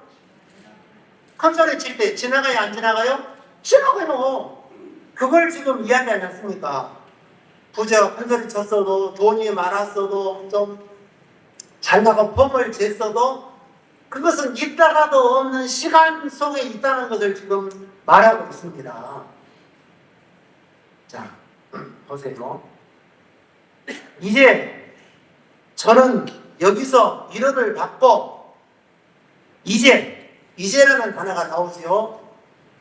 큰 소리 칠 때 지나가요, 안 지나가요? 지나가요. 그걸 지금 이야기하지 않습니까? 부자가 큰 소리 쳤어도, 돈이 많았어도, 좀 잘 나가 폼을 쟀어도 그것은 있다가도 없는 시간 속에 있다는 것을 지금 말하고 있습니다. 자, 보세요. 이제 저는 여기서 위로를 받고, 이제라는 단어가 나오지요.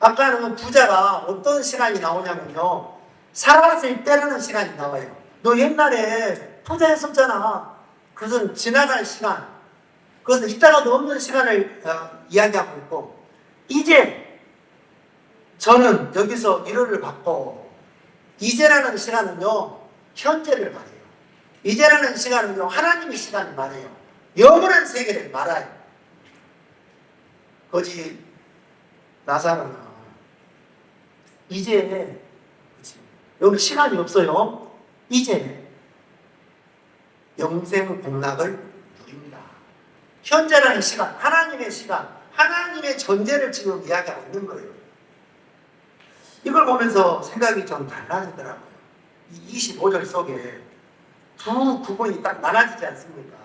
아까는 부자가 어떤 시간이 나오냐면요, 살았을 때라는 시간이 나와요. 너 옛날에 부자였었잖아. 그것은 지나갈 시간, 그것은 있다가도 없는 시간을 이야기하고 있고, 이제 저는 여기서 위로를 받고, 이제라는 시간은요 현재를 말해요. 이제라는 시간은요 하나님의 시간을 말해요. 영원한 세계를 말해요. 거지 나사로는 이제, 여기 시간이 없어요. 이제 영생 복락을 누립니다. 현재라는 시간, 하나님의 시간, 하나님의 존재를 지금 이야기하고 있는 거예요. 이걸 보면서 생각이 좀 달라지더라고요. 이 25절 속에 두 부분이 딱 나눠지지 않습니까?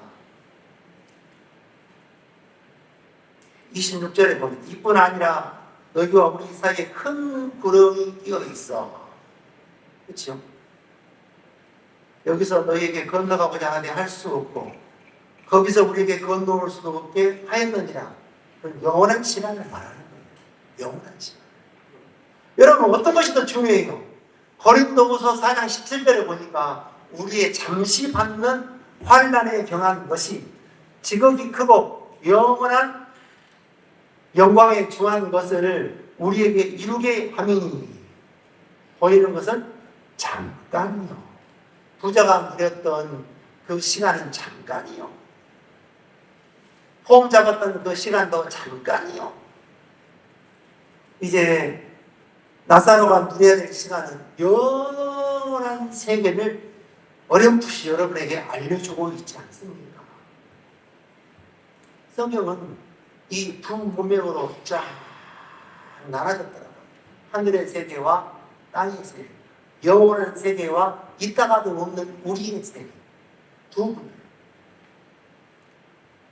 26절에 보면 이뿐 아니라 너희와 우리 사이에 큰 구름이 끼어 있어. 그렇죠? 여기서 너희에게 건너가고자 하되 할 수 없고 거기서 우리에게 건너올 수도 없게 하였느니라. 영원한 시간을 말하는 거예요. 영원한 시간. 여러분 어떤 것이 더 중요해요? 고린도후서 4장 17절에 보니까 우리의 잠시 받는 환난에 경한 것이 지극히 크고 영원한 영광에 중한 것을 우리에게 이루게 함이니, 보이는 것은 잠깐이요. 부자가 누렸던 그 시간은 잠깐이요. 폼 잡았던 그 시간도 잠깐이요. 이제 나사로가 누려야 될 시간은 영원한 세계를 어렴풋이 여러분에게 알려주고 있지 않습니까? 성경은 이 두 문맥으로 쫙 나눠졌더라고요. 하늘의 세계와 땅의 세계, 영원한 세계와 있다가도 없는 우리의 세계, 두 분.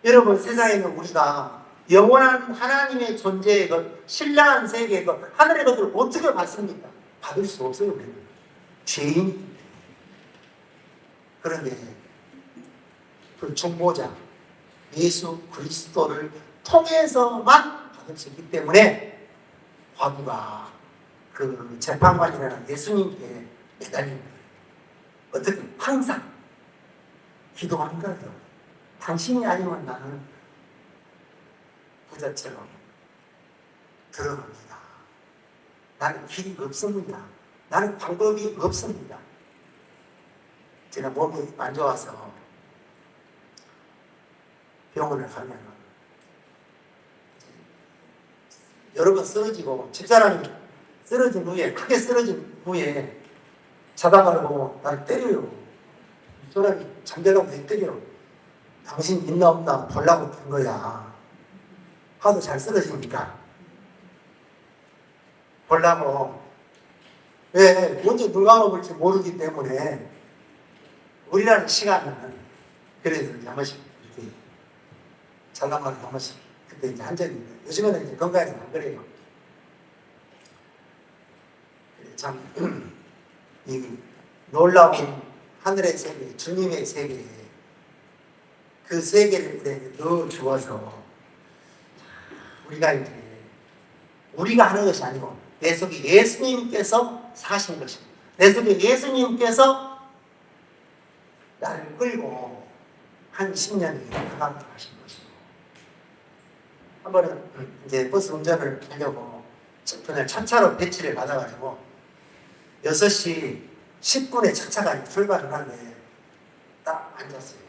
여러분 세상에는 우리가 영원한 하나님의 존재의 것, 신령한 세계의 것, 하늘의 것들을 어떻게 받습니까? 받을 수 없어요. 우리는. 죄인이. 그런데 그 중보자 예수 그리스도를 통해서만 받을 수 있기 때문에 과부가 그 재판관이라는 예수님께 매달린 거예요. 어떻게 항상 기도하는 거예요. 당신이 아니면 나는 부자처럼 들어갑니다. 나는 길이 없습니다. 나는 방법이 없습니다. 제가 몸이 안 좋아서 병원을 가면 여러 번 쓰러지고 집사람이 쓰러진 후에 크게 쓰러진 후에 자다가고 나를 때려요. 이 사람이 잠들라고 내 때려. 당신 있나 없나 보려고 든 거야. 하도 잘 쓰러지니까 보려고. 왜? 언제 눈 감아볼지 모르기 때문에 우리라는 시간은 그래서 한 번씩 이렇게 잘나가는 한 번씩 그때 이제 한 적이 있는데 요즘에는 이제 건강해서 안 그래요. 참 이 놀라운 하늘의 세계, 주님의 세계, 그 세계를 우리에게 넣어 주어서 우리가 이제 우리가 하는 것이 아니고 내 속에 예수님께서 사신 것입니다. 내 속에 예수님께서 나를 끌고 한 10년이 가까이 하신 것이고, 한 번은 이제 버스 운전을 하려고 그날 첫차로 배치를 받아가지고 6시 10분에 첫차가 출발을 하는데 딱 앉았어요.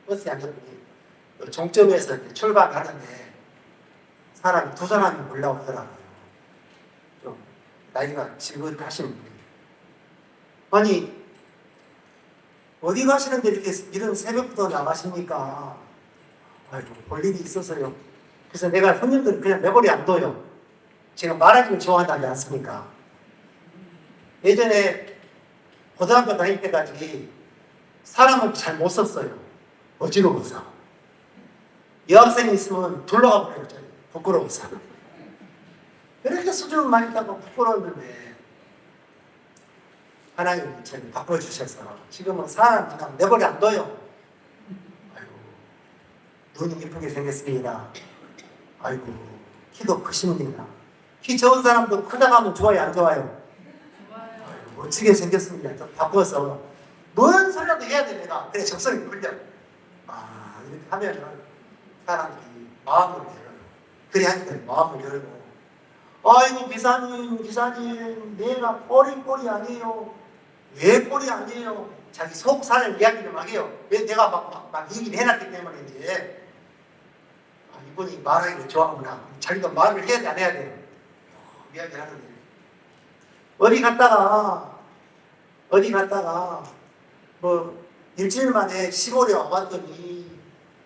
버스에 앉았더니 종점에서 이제 출발하는데 사람이 두 사람이 올라오더라고요. 좀 나이가 지긋하신 분이. 아니 어디 가시는데 이렇게 이런 새벽부터 나가십니까? 아이고 볼 일이 있어서요. 그래서 내가 손님들 그냥 내버려 안 둬요. 제가 말하기를 좋아한다지 않습니까? 예전에 고등학교 다닐 때까지 사람을 잘 못 썼어요. 어지러워서. 여학생이 있으면 둘러가 버렸죠. 부끄러워서. 이렇게 수준을 많이 따고 부끄러웠는데 하나님이 저를 바꿔주셔서 지금은 사람 그냥 내버려 안 둬요. 아이고 눈이 예쁘게 생겼습니다. 아이고 키도 크십니다. 키 적은 사람도 크다 가면 좋아요 안 좋아요? 아이고 멋지게 생겼습니다. 좀 바꿔서 뭔 소리라도 해야 돼 내가. 그래 적성이 풀려. 아 이렇게 하면은 사람들이 마음을 열어요. 그래 하니까 마음을 열고 아이고 기사님 내가 꼬리 아니에요. 왜 꼬리 아니에요? 자기 속사를 이야기를 막 해요. 왜 내가 막 얘기를 해놨기 때문에 이제 이분이 말하기를 좋아하구나. 자기도 말을 해야 돼 안 해야 돼요? 이야기를 하는데 어디 갔다가 뭐 일주일 만에 시골에 와봤더니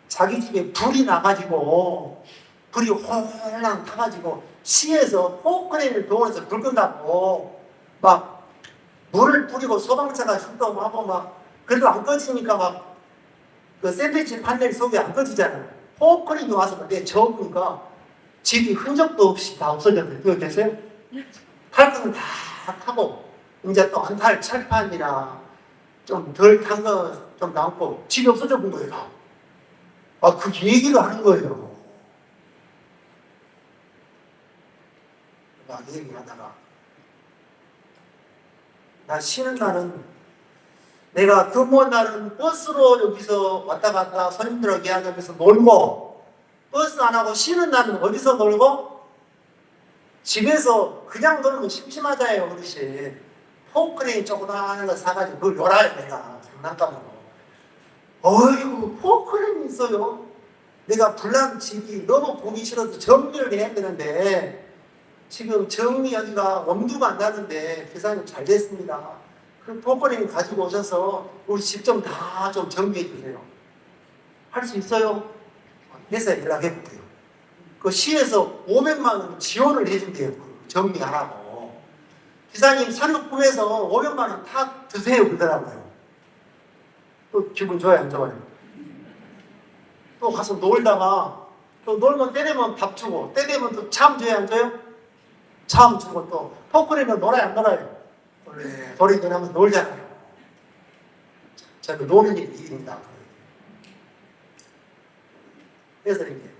자기 집에 불이 나가지고 불이 홀랑 타가지고 시에서 포크레인을 동원해서 불 끈다고 막 물을 뿌리고 소방차가 출동하고 막 그래도 안 꺼지니까 막 그 샌드위치 판넬 속에 안 꺼지잖아요. 포크레인이 와서 내 저으니까 집이 흔적도 없이 다 없어졌어요. 그거 계세요? 탈 거는 다 타고 이제 또 안 탈 철판이나 좀 덜 탄 거 좀 남고 집이 없어져 본 거예요. 아, 그 얘기를 하는 거예요. 막 얘기를 하다가 나 쉬는 날은 내가 근무한 날은 버스로 여기서 왔다 갔다 손님들하고 이야기하면서 놀고 버스 안 하고 쉬는 날은 어디서 놀고 집에서 그냥 놀면 심심하잖아요. 어르신 포크레인 조그마한 거 사가지고 그걸 놀아요. 내가 장난감으로. 어이구 포크레인이 있어요. 내가 불난 집이 너무 보기 싫어서 정리를 해야 되는데 지금 정리 여기가 엄두가 안 나는데 계산이 잘 됐습니다. 그 포크레인 가지고 오셔서 우리 집 좀 다 좀 정리해 주세요. 할 수 있어요? 해서 연락해 볼게요. 그 시에서 500만 원 지원을 해준대요. 그 정리하라고. 기사님 사료 구해서 500만 원 다 드세요 그러더라고요. 또 기분 좋아요 안 좋아요? 또 가서 놀다가 또 놀면 때 되면 밥 주고, 때 되면 또 참 줘야 안 줘요? 참 주고, 또 포크레인은 놀아야 안 놀아요? 원래 도리 지나면 놀잖아요. 저는 노는 일이 일입니다. 그래서 이제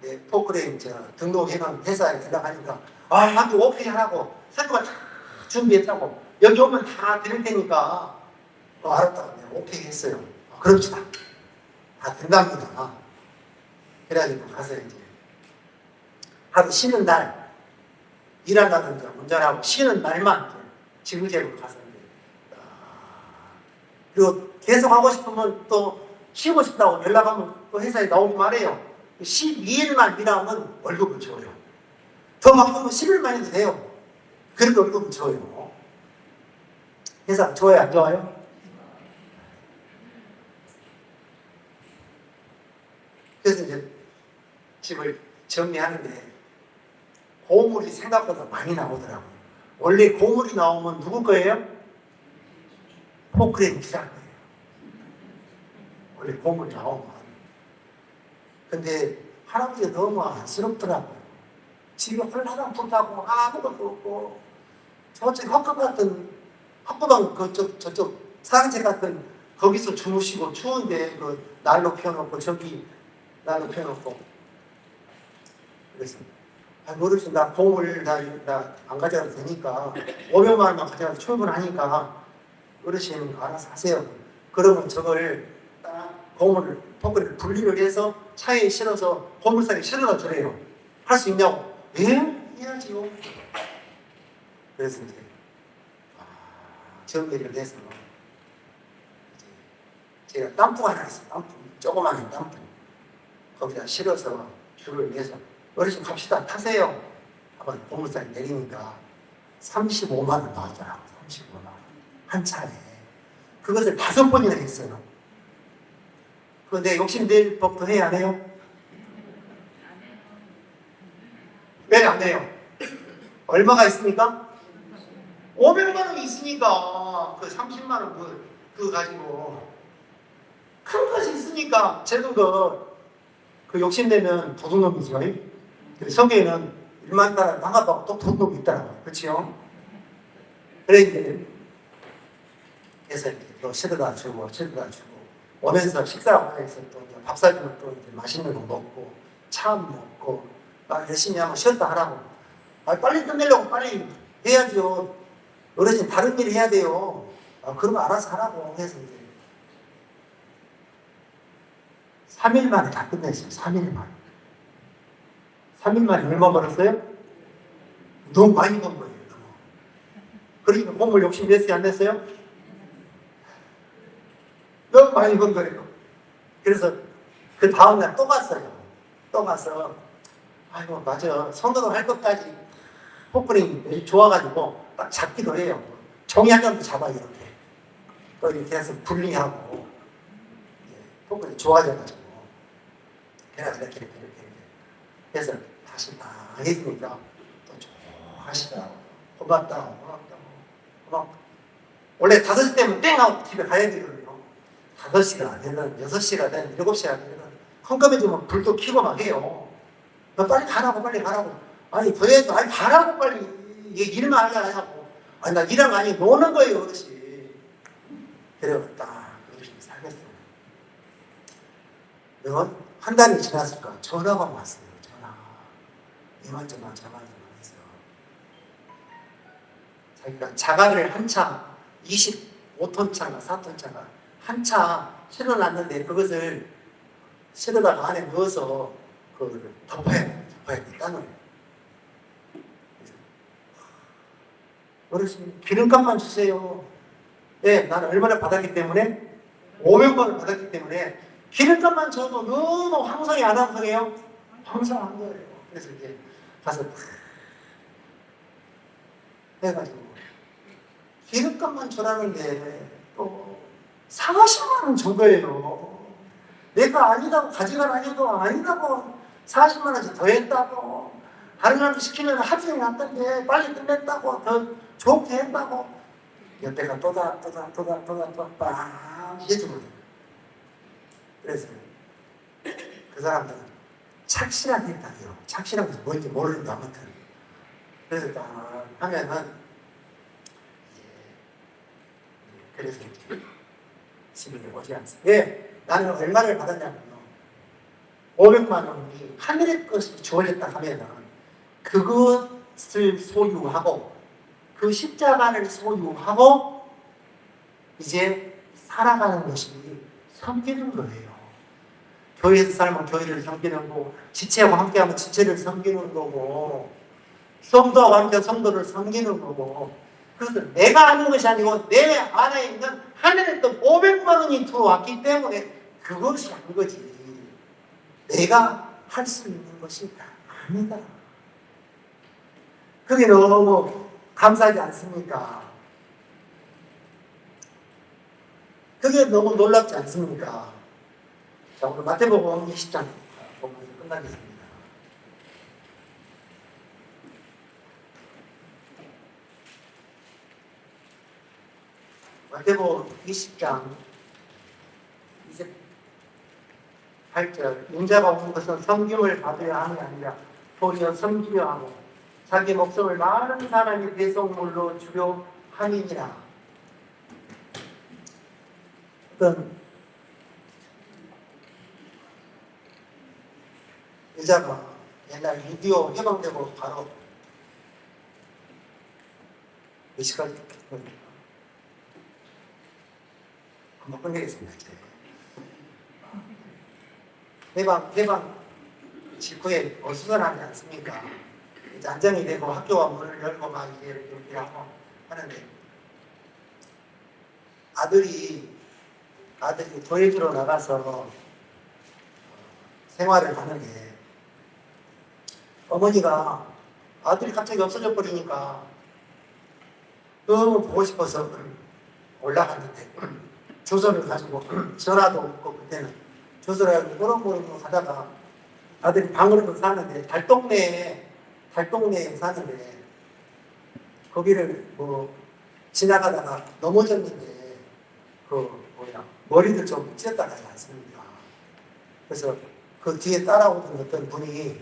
내 포크레인 등록해놓은 회사에 연락하니까 나한테 오케이 하라고 서류가 다 준비했다고 여기 오면 다 드릴 테니까 알았다고 내가 오케이 했어요. 그럽시다. 다 된답니다. 그래가지고 가서 이제 하루 쉬는 날 일하다는 운전하고 쉬는 날만 지구제로 가서 그리고 계속 하고 싶으면 또 쉬고 싶다고 연락하면 또 회사에 나오기 말해요. 12일만 일하면 월급을 줘요. 더 바쁘면 10일만 해도 돼요. 그래도 월급을 줘요. 회사 좋아요, 안 좋아요? 그래서 이제 집을 정리하는데 고물이 생각보다 많이 나오더라고요. 원래 고물이 나오면 누구 거예요? 포크레인 기사 거예요. 원래 고물이 나오면. 근데 할아버지가 너무 안쓰럽더라고요. 집이 홀라당풀다고 아무것도 없고 저쪽 헛구방 저쪽 사랑채 같은 거기서 주무시고 추운데 그 난로 펴놓고 저기 난로 펴놓고 그래서 어르신 나 고물 나 안 가져가도 되니까 500만 원만 가져가도 충분하니까 어르신 알아서 하세요. 그러면 저걸 고물을 포크를 분리를 해서 차에 실어서 고물상에 실어다 주래요. 할 수 있냐고? 예? 해야지요. 그래서 이제 정리를 해서 제가 땀pu가 하나 있어요. 땀프 조그마한 땀프 거기다 실어서 줄을 내서 어르신 갑시다 타세요. 한번 고물상에 내리니까 35만 원 나왔더라고요. 35만 원 한 차에. 그것을 5번이나 했어요. 그런데 욕심낼 법도 해야 안 해요? 왜 안 해요? 얼마가 있습니까? 500만 원이 있으니까 그 30만 원 그거 가지고 큰 것이 있으니까 제도 그 욕심내면 도둑놈이죠. 성경에는 일만 따라 나가봐 또 도둑놈이 있더라고요. 그렇죠? 그래 이제 그래서 또 실어다 주고 오면서 식사하고 해서 또 밥 사주면 또 이제 맛있는 거 먹고 참 먹고 열심히 하면 쉬었다 하라고. 빨리 끝내려고 빨리 해야죠. 어르신 다른 일 해야 돼요. 그러면 알아서 하라고 해서 이제 3일 만에 다 끝냈어요. 3일 만에. 3일 만에 얼마 벌었어요? 너무 많이 번 거예요. 그러니까 공을 욕심 냈어요? 안 냈어요? 너무 많이 번 거예요. 그래서 그 다음날 또 갔어요. 또 가서 아이고 맞아 성도를 할 것까지 포크레인이 좋아가지고 딱 잡기도 해요. 종이 한 장도 잡아요. 이렇게 또 이렇게 해서 분리하고 포크레인이 좋아져가지고 그래서 이렇게 해서 다시 막 해주니까 또 좋아하시더라고. 고맙다고 원래 5시 되면 땡 하고 집에 가야 되거든요. 5시가 되든 6시가 되든 7시가 되든 컴컴해지면 불도 켜고 막 해요. 빨리 가라고. 아니 도대체 가라고 빨리 일만 하려고. 아니 나 일한 거 아니고 노는 거예요 어르신. 그래봤다. 어르신 살겠어. 그건 한 달이 지났을까 전화가 왔어요. 전화. 이만저만 전화 좀 해서 자기가 자가를 한 차 25톤 차가 4톤 차가 한 차 실어놨는데 그것을 실어다가 안에 넣어서 그거를 덮어야 돼. 땅을. 어르신 기름값만 주세요. 네, 나는 얼마나 받았기 때문에 500만 원 받았기 때문에 기름값만 줘도 너무 황송이 안 황송해요? 황송한 거예요. 그래서 이제 가서 해가지고 기름값만 줘라는데 또 40만 원 준 거예요. 내가 아니다고 가져가라니도 아니다고 40만 원씩 더 했다고 다른 사람 시키면 하루 종일 났던데 빨리 끝냈다고 더 좋게 했다고 옆에가 또다 빵 해주거든. 그래서 그 사람들은 착실하게 했다요. 착실한 것이 뭔지 모르는데 아무튼. 그래서 딱 하면은 그래서 집에 오지 않습니다. 왜? 나는 얼마를 받았냐면요. 500만 원이 하늘의 것이 주어졌다 하면은 그것을 소유하고 그 십자가를 소유하고 이제 살아가는 것이 섬기는 거예요. 교회에서 살면 교회를 섬기는 거고 지체하고 함께하면 지체를 섬기는 거고 성도하고 함께 성도를 섬기는 거고 그래서 내가 하는 것이 아니고 내 안에 있는 하늘에 또 500만 원이 들어왔기 때문에 그것이 한 거지 내가 할 수 있는 것이 아니다. 그게 너무 감사하지 않습니까? 그게 너무 놀랍지 않습니까? 자, 오늘 마태복음 20장 보면서 끝나겠습니다. 마태복음 20장 28절 인자가 온 것은 섬김을 받아야 함이 아니라 도리어 섬기려 하고 자기 목숨을 많은 사람의 대속물로 주려 함이니라. 어떤 여자가 옛날 6.25 해방되고 바로 몇 시까지 금방 끝내겠습니다. 해방 직후에 어수선하지 않습니까? 이제 안정이 되고 학교가 문을 열고 막 이렇게 하고 하는데 아들이 도예지로 나가서 생활을 하는데 어머니가 아들이 갑자기 없어져 버리니까 너무 보고 싶어서 올라갔는데 주소를 가지고 전화도 없고 그때는 주소를 가지고 모르고 가다가 아들이 방으로 사는데 달동네에 사는데 거기를 뭐 지나가다가 넘어졌는데 머리를 좀 찢었다 가지 않습니까? 그래서 그 뒤에 따라오던 어떤 분이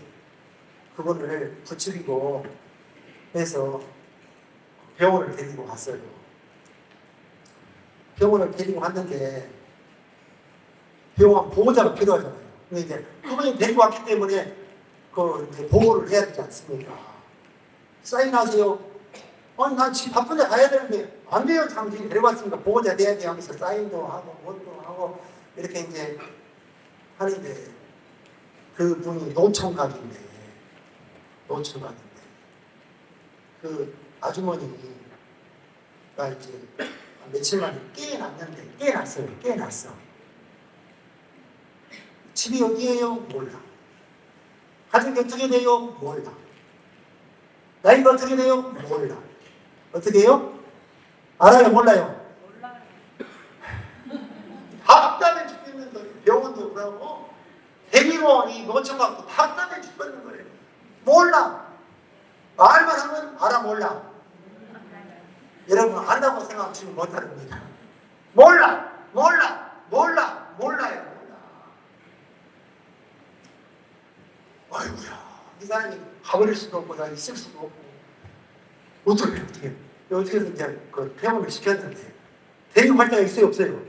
그분을 부추기고 해서 병원을 데리고 갔어요. 병원을 데리고 갔는데 병원 보호자가 필요하잖아요. 근데 이제 그분이 데리고 왔기 때문에 이제 보호를 해야 되지 않습니까? 사인하세요. 아니 난 지금 바쁜데 가야 되는데 안 돼요. 당신이 데리고 왔으니까 보호자 돼야 돼 하면서 사인도 하고 뭐도 하고 이렇게 이제 하는데 그분이 노총각인데 그 아주머니가 이제 며칠 만에 깨어났어. 집이 어디예요? 몰라. 가족이 어떻게 돼요? 몰라. 나이가 어떻게 돼요? 몰라. 어떻게 해요? 알아요? 몰라요? 몰라요. 답답해 죽겠는 거예요. 병원도 그러고 데리고 이 노총각도 답답해 죽겠는 거예요. 몰라. 말만 하면 알아 몰라. 여러분 안다고 생각하시면 못합니다. 몰라요. 아이고야, 이 사람이 가버릴 수도 없고 나 있을 수도 없고 어떻게 해서 이제 그 퇴원을 시켰는데 데리고 갈 데가 있어요 없어요?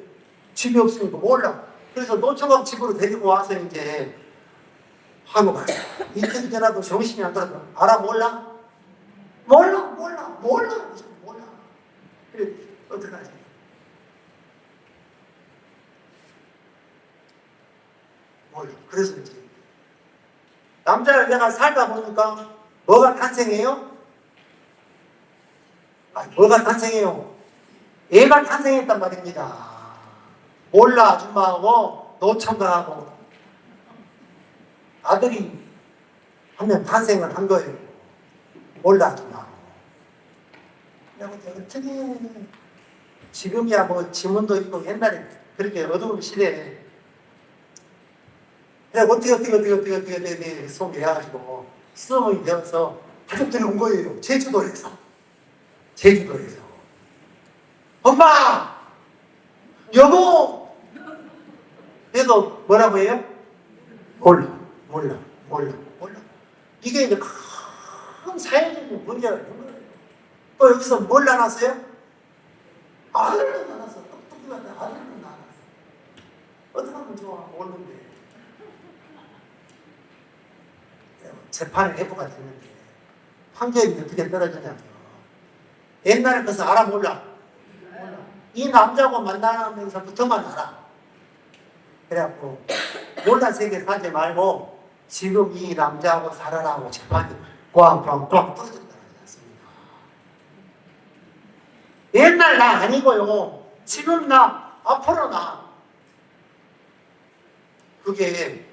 집이 없으니까 몰라. 그래서 노총각 집으로 데리고 와서 이제 하고 가요. 이틀 지나도 정신이 안 들어서 알아 몰라. 그래 어떡하지? 몰라. 그래서 이제 남자를 내가 살다 보니까 뭐가 탄생해요? 뭐가 탄생해요? 애가 탄생했단 말입니다. 몰라 아줌마하고 노총각하고 아들이 한 명 탄생을 한 거예요. 몰라 아줌마하고. 내가 어떻게 지금이야 뭐 지문도 있고 옛날에 그렇게 어두운 시대에 내가 어떻게 속이 해가지고 수험이 되어서 가족들이 온 거예요. 제주도에서. 엄마! 여보! 그래도 뭐라고 해요? 몰라. 이게 이제 큰 사회적인 문제가 있는 거예요. 또 여기서 뭘 나눴어요? 아들도 나눴어. 똑똑히 봤다. 아들도 나눴어. 어떻게 하면 좋아? 모르는데. 재판에 회부가 됐는데 판결이 어떻게 떨어지냐면 옛날에 그래서 알아 몰라? 이 남자하고 만나면서부터만 알아. 그래갖고 몰라 세계 사지 말고 지금 이 남자하고 살아라고 재판이 꽝꽝꽝 떨어졌다는 거지 않습니까? 옛날 나 아니고요. 지금 나, 앞으로 나. 그게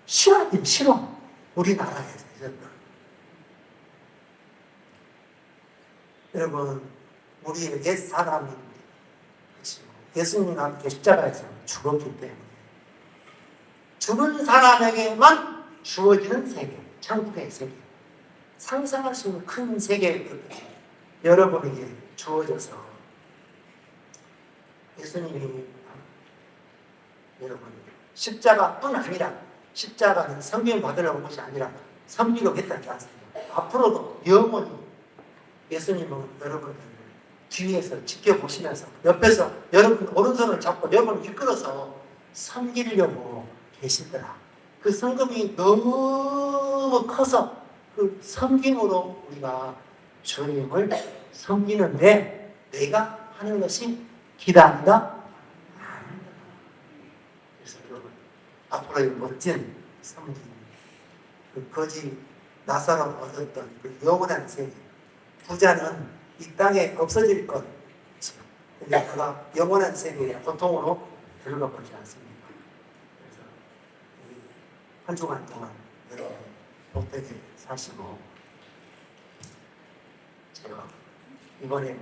실화긴 실화. 우리나라에서 있었다. 여러분, 우리의 옛 사람이 예수님과 함께 십자가에서 죽었기 때문에 죽은 사람에게만 주어지는 세계, 천국의 세계, 상상할 수 있는 큰 세계가 여러분에게 주어져서 예수님이 여러분 십자가뿐 아니라 십자가는 섬김 받으려고 온 것이 아니라 섬기려고 했다는 게 않습니다. 앞으로도 영원히 예수님은 여러분을 뒤에서 지켜보시면서 옆에서 여러분 오른손을 잡고 여러분을 이끌어서 섬기려고 계시더라. 그 섬김이 너무 커서 그 섬김으로 우리가 주님을 섬기는데 내가 하는 것이 기단이다? 아닙니다. 그래서 여러분 앞으로의 멋진 섬김, 그 거지 나사로 얻었던 그 영원한 세계, 부자는 이 땅에 없어질 것, 근데 그가 영원한 세계의 고통으로 들어가 보지 않습니다. 그래서 한 주간 동안 여러분 복되게 사시고, 제가 이번에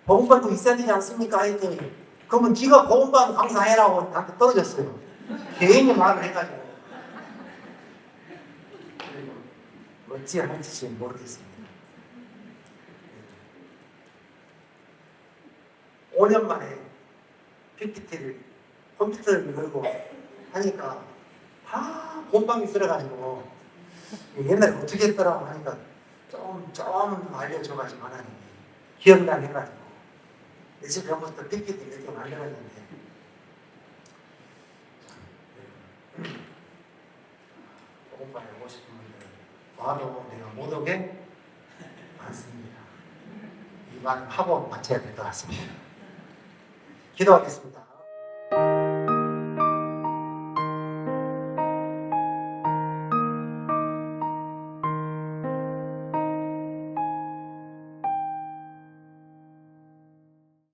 복음반도 있어야 되지 않습니까? 했더니 그러면 네가 복음반 강사해라고 나한테 떨어졌어요. 개인이 말을 해가지고 어찌할지 모르겠습니다. 5년 만에 PPT를 컴퓨터를 열고 하니까 다 본방이 들어가지고 옛날에 어떻게 했더라고 하니까 좀 알려줘가지고 하나님이 기억나게 해가지고 이제 그부터 PPT 이렇게 만들었는데 공부에 오고 싶은 분들 와도 내가 못 오게 많습니다. 이만 하고 마쳐야 될 것 같습니다. 기도하겠습니다.